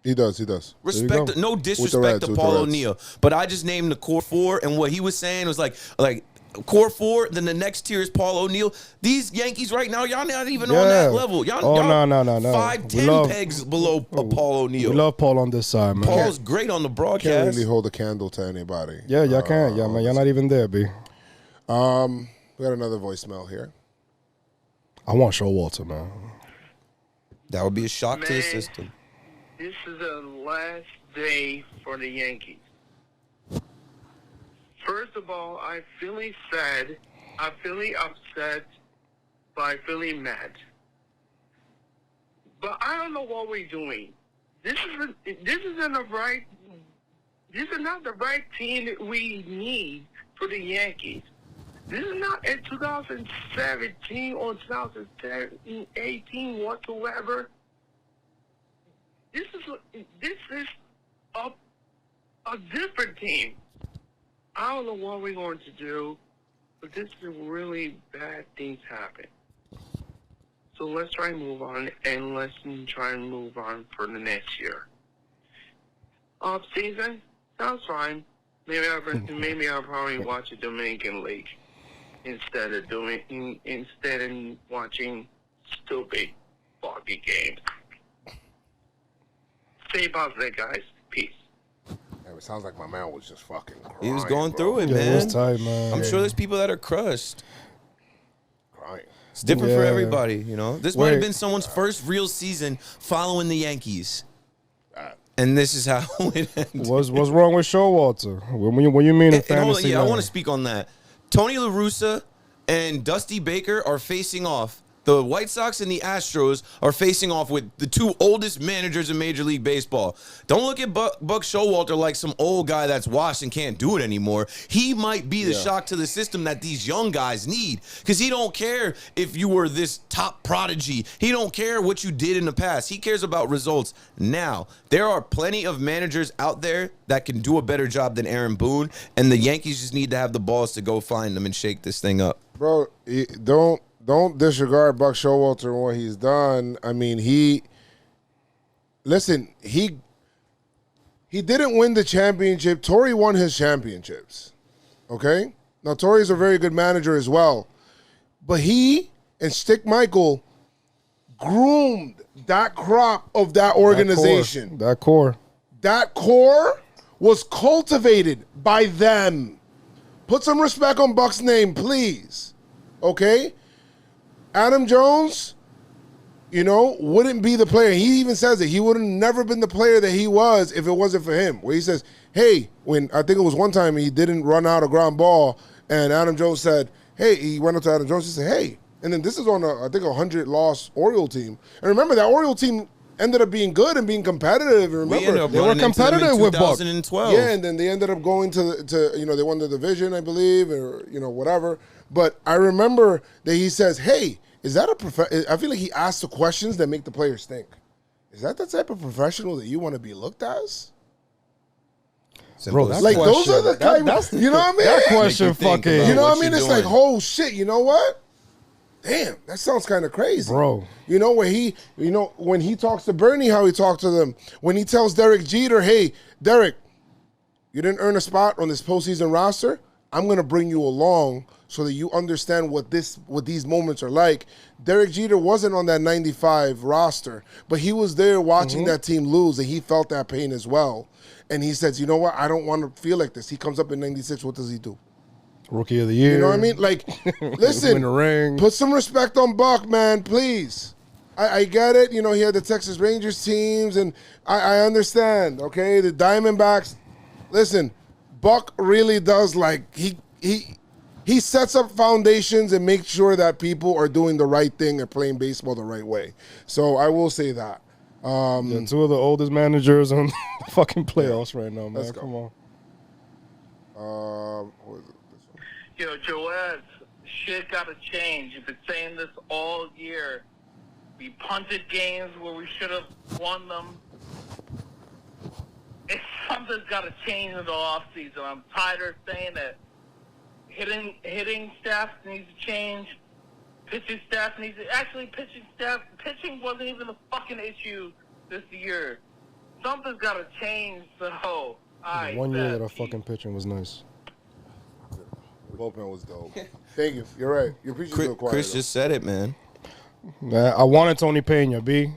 He does. Respect, no disrespect to Paul O'Neill, but I just named the core 4, and what he was saying was like core 4. Then the next tier is Paul O'Neill. These Yankees right now, y'all not even on that level. Y'all, no. 5, 10 pegs below Paul O'Neill. We love Paul on this side, man. Paul's great on the broadcast. Can't really hold a candle to anybody. Yeah, y'all can't. Yeah, man, y'all not even there, B. We got another voicemail here. I want Showalter, man. That would be a shock to the system. This is the last day for the Yankees. First of all, I'm feeling sad. I'm feeling upset, but I'm feeling mad. But I don't know what we're doing. This is not the right team that we need for the Yankees. This is not in 2017 or 2018 whatsoever. This is a different team. I don't know what we're going to do, but this is really bad things happen. So let's try and move on, and let's try and move on for the next year. Off season, sounds fine. Maybe I'll probably watch a Dominican League instead of watching stupid foggy games. Stay positive, guys. Peace. It sounds like my man was just fucking crying. He was going through it, Yeah, man. it was tight, man. I'm sure there's people that are crushed. Crying. It's different for everybody, This might have been someone's first real season following the Yankees. And this is how it ended. What's wrong with Showalter? What you mean in fantasy? I want to speak on that. Tony La Russa and Dusty Baker are facing off. The White Sox and the Astros are facing off with the 2 oldest managers in Major League Baseball. Don't look at Buck Showalter like some old guy that's washed and can't do it anymore. He might be the shock to the system that these young guys need because he don't care if you were this top prodigy. He don't care what you did in the past. He cares about results now. There are plenty of managers out there that can do a better job than Aaron Boone, and the Yankees just need to have the balls to go find them and shake this thing up. Bro, don't disregard Buck Showalter and what he's done. I mean, he didn't win the championship. Torrey won his championships. Okay? Now, Torrey's a very good manager as well. But he and Stick Michael groomed that crop of that organization. That core was cultivated by them. Put some respect on Buck's name, please. Okay? Adam Jones, wouldn't be the player. He even says it. He would have never been the player that he was if it wasn't for him. Where he says, hey, when I think it was one time he didn't run out a ground ball And Adam Jones said, hey, he went up to Adam Jones and said, hey. And then this is on, I think, 100-loss Oriole team. And remember, that Oriole team ended up being good and being competitive. And remember, they were competitive with Buck. 2012. Yeah, and then they ended up going to they won the division, I believe, or, whatever. But I remember that he says, hey, is that I feel like he asks the questions that make the players think. Is that the type of professional that you want to be looked as? Bro, that like, question, those are the type that's you know what I mean? That question fucking. You know what I mean? It's like, oh, shit, you know what? Damn, that sounds kind of crazy. Bro. When he talks to Bernie, how he talked to them. When he tells Derek Jeter, hey, Derek, you didn't earn a spot on this postseason roster. I'm going to bring you along so that you understand what these moments are like. Derek Jeter wasn't on that 95 roster, but he was there watching that team lose, and he felt that pain as well. And he says, you know what? I don't want to feel like this. He comes up in 96. What does he do? Rookie of the year. You know what I mean? Like, listen, win the ring. Put some respect on Buck, man, please. I get it. He had the Texas Rangers teams, and I understand, okay? The Diamondbacks. Listen, Buck really does, he sets up foundations and makes sure that people are doing the right thing and playing baseball the right way. So I will say that. Two of the oldest managers on the fucking playoffs right now, man. Let's go. Come on. What is it? Yo, Joez, shit gotta change. You've been saying this all year. We punted games where we should have won them. Something's gotta change in the offseason. I'm tired of saying that. Hitting staff needs to change. Pitching staff needs to... Actually, pitching wasn't even a fucking issue this year. Something's gotta change, so... One year that our fucking pitching was nice. The bullpen was dope. Thank you. You're right. You're preaching to the choir. Chris just said it, man. I wanted Tony Pena, B.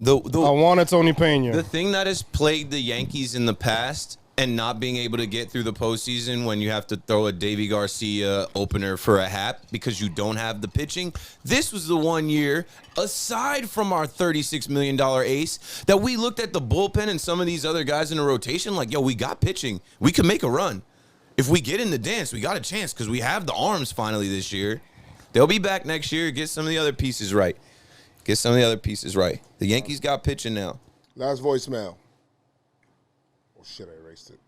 I wanted Tony Pena. The thing that has plagued the Yankees in the past and not being able to get through the postseason when you have to throw a Davy Garcia opener for a hat because you don't have the pitching. This was the 1 year, aside from our $36 million ace, that we looked at the bullpen and some of these other guys in the rotation like, yo, we got pitching. We can make a run. If we get in the dance, we got a chance because we have the arms finally this year. They'll be back next year. Get some of the other pieces right. The Yankees got pitching now. Last voicemail. Oh, shit, I erased it.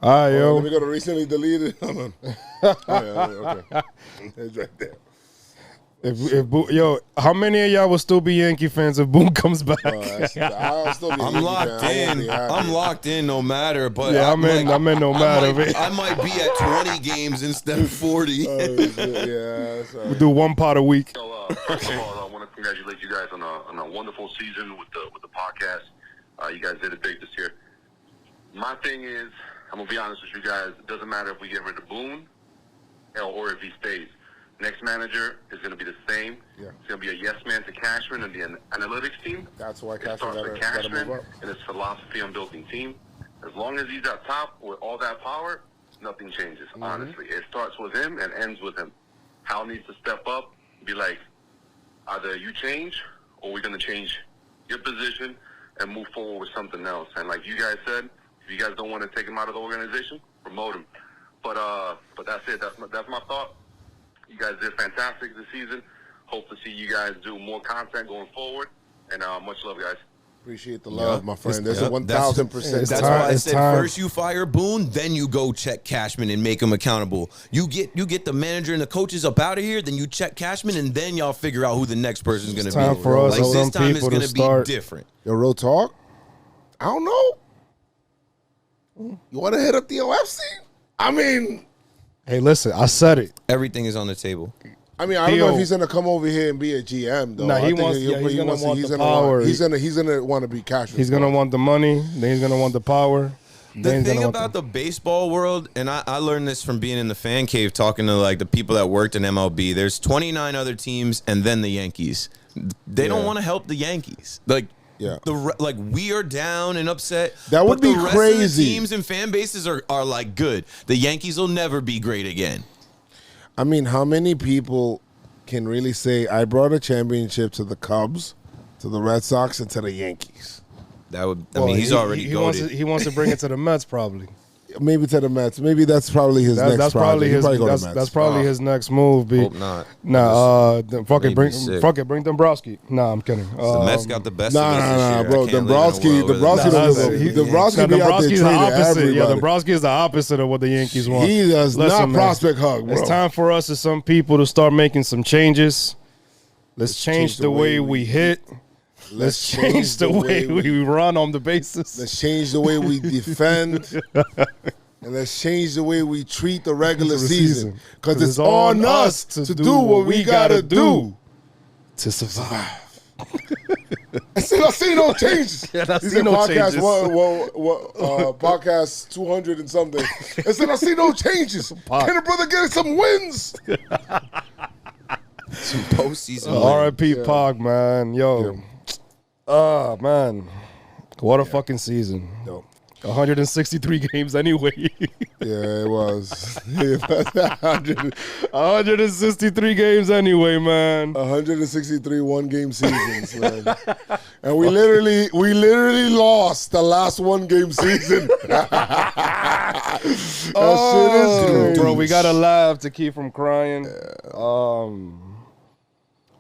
All right, yo. Let me go to recently deleted. Hold on. Okay. It's right there. How many of y'all will still be Yankee fans if Boone comes back? I'll still be I'm locked in. I'm locked in no matter. But yeah, I'm in no matter. I might be at 20 games instead of 40. Yeah, we do one pot a week. So, first of all, I want to congratulate you guys on a wonderful season with the podcast. You guys did it big this year. My thing is, I'm gonna be honest with you guys. It doesn't matter if we get rid of Boone or if he stays. Next manager is going to be the same. Yeah. It's going to be a yes man to Cashman and the analytics team. That's why Cashman got to move up. And his philosophy on building team. As long as he's at top with all that power, nothing changes. Mm-hmm. Honestly, it starts with him and ends with him. Hal needs to step up, be like, either you change or we're going to change your position and move forward with something else. And like you guys said, if you guys don't want to take him out of the organization, promote him. But that's it. That's my thought. You guys did fantastic this season. Hope to see you guys do more content going forward. And much love, guys. Appreciate the love, my friend. There's a 1,000%. That's why I said first you fire Boone, then you go check Cashman and make him accountable. You get the manager and the coaches up out of here, then you check Cashman, and then y'all figure out who the next person's going to be. Time for us, like this time is going to be different. Yo, real talk. I don't know. You want to hit up the OFC? I mean, hey, listen, I said it. Everything is on the table. I mean, I don't know if he's gonna come over here and be a GM though. No, he's gonna want the power. He's gonna want to be cash. He's gonna want the money. Then he's gonna want the power. The thing about the baseball world, and I learned this from being in the fan cave, talking to like the people that worked in MLB. There's 29 other teams, and then the Yankees. They don't want to help the Yankees. Like we are down and upset. That would be the rest crazy. Of the teams and fan bases are like good. The Yankees will never be great again. I mean, how many people can really say, I brought a championship to the Cubs, to the Red Sox, and to the Yankees? That would. I mean, he's already goated. He wants to bring it to the Mets, probably. maybe to the Mets. Maybe that's probably his next that's probably project. his that's probably his next move. Hope not. Nah, fuck it, bring sick. Dombrowski. Nah, I'm kidding. The Mets got the best of us this Nah, year. bro. I can't live in a world where Dombrowski the- be out there Dombrowski's the trading opposite. everybody. Yeah, Dombrowski is the opposite of what the Yankees want. He does Listen, not man, prospect hug, bro. It's time for us as some people to start making some changes. Let's change the way we hit. Let's change the way we run on the bases. Let's change the way we defend. And let's change the way we treat the regular season. Because it's on us to do what we got to do to survive. I see no changes. Yeah, I He see said no podcast, changes. podcast 200 and something. I said, I see no changes. Can the brother get some wins? Some postseason. R.I.P. Pog, man. Yo. Man. What a fucking season. Yo. 163 games anyway. Yeah, it was. 163 games anyway, man. 163 one-game seasons, man. And we literally lost the last one-game season. That shit is crazy. Bro, we gotta laugh to keep from crying.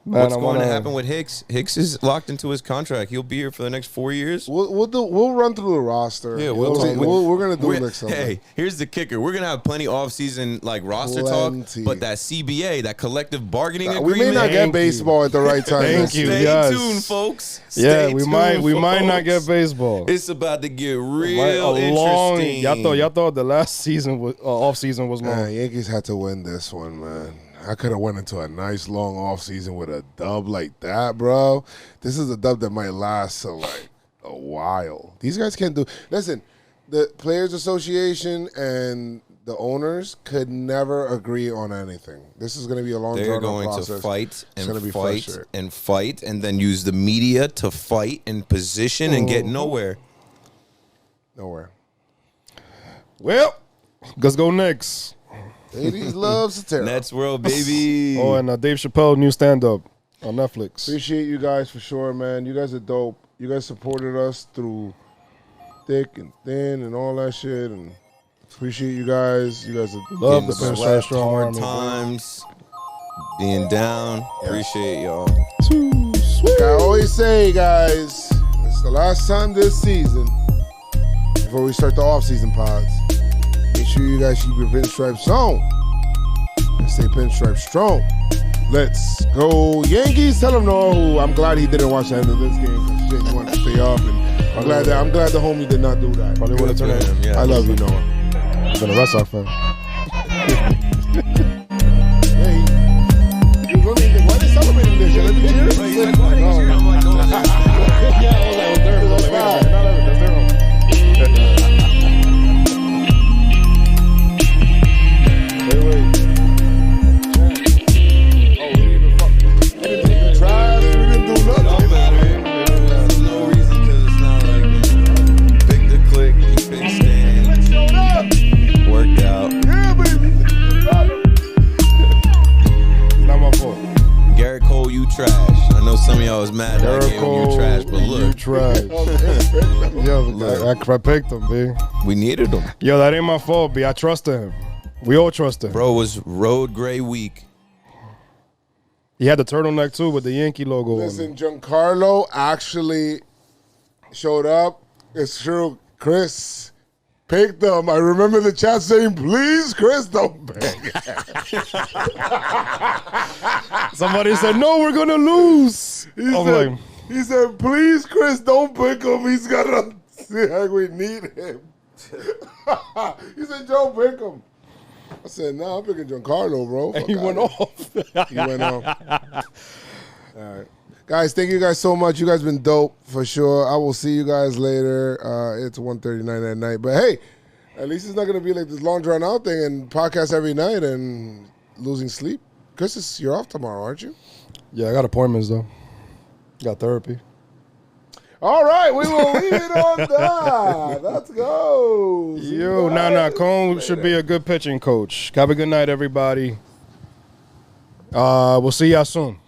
Man, What's going to happen with Hicks? Hicks is locked into his contract. He'll be here for the next 4 years. We'll run through the roster. Yeah, we're gonna do next Sunday. Hey, here's the kicker: we're gonna have plenty off-season like roster Plenty. talk, but that CBA, that collective bargaining We agreement. may not get baseball at the right time. Thank you. Stay Yes. tuned, folks. Yeah, Stay we tuned, might not get folks. baseball. It's about to get real long. interesting. Y'all thought the last season was off season was long. Man, Yankees had to win this one, man. I could have went into a nice long off season with a dub like that, bro. This is a dub that might last like a while. These guys can't do. Listen, the Players Association and the owners could never agree on anything. This is going to be a long They're drawn-out going process. to fight It's and gonna be fight frustrating. and fight, and then use the media to fight and position and get nowhere. Nowhere. Well, let's go next. 80s loves Satara. Nets world, baby. Oh, and Dave Chappelle new stand up on Netflix. Appreciate you guys for sure, man. You guys are dope. You guys supported us through thick and thin and all that shit, and appreciate you guys. You guys are Love the Getting Pinstripe swept, Strong hard Army. times, being down. Appreciate y'all. Like I always say, guys, it's the last time this season before we start the off-season pods. Make sure you guys keep your pinstripes on and stay pinstripe strong. Let's go Yankees. Tell him no. I'm glad he didn't watch the end of this game. Shit, he wanted to stay up, and I'm glad the homie did not do that. Probably would have turned Good for him, yeah. I love you, Noah. I've been a Red Sox fan. Hey, why are they celebrating this? Let me cheer. No reason, because it's not like big the click, big stand, worked out. Not my fault. Garrett Cole, you trash. I know some of y'all was mad that I gave him you trash, but You look, trash. Yo, I picked him, B. we needed him. Yo, that ain't my fault, B. I trusted him. We all trusted him. Bro, it was road gray week. He had the turtleneck too with the Yankee logo on it. Listen, Giancarlo actually showed up. It's true. Chris picked them. I remember the chat saying, please, Chris, don't pick. Somebody said, no, we're going to lose. He said, please, Chris, don't pick him. He's got to see how we need him. He said, Joe, pick him. I said, no, I'm picking Giancarlo, bro. And he went off. He went off. All right. Guys, thank you guys so much. You guys been dope for sure. I will see you guys later. It's 1:39 at night. But hey, at least it's not going to be like this long drawn out thing and podcast every night and losing sleep. Chris, you're off tomorrow, aren't you? Yeah, I got appointments, though. Got therapy. All right, we will leave it on that. Let's go. See Yo, you guys Cone should be a good pitching coach. Have a good night, everybody. We'll see y'all soon.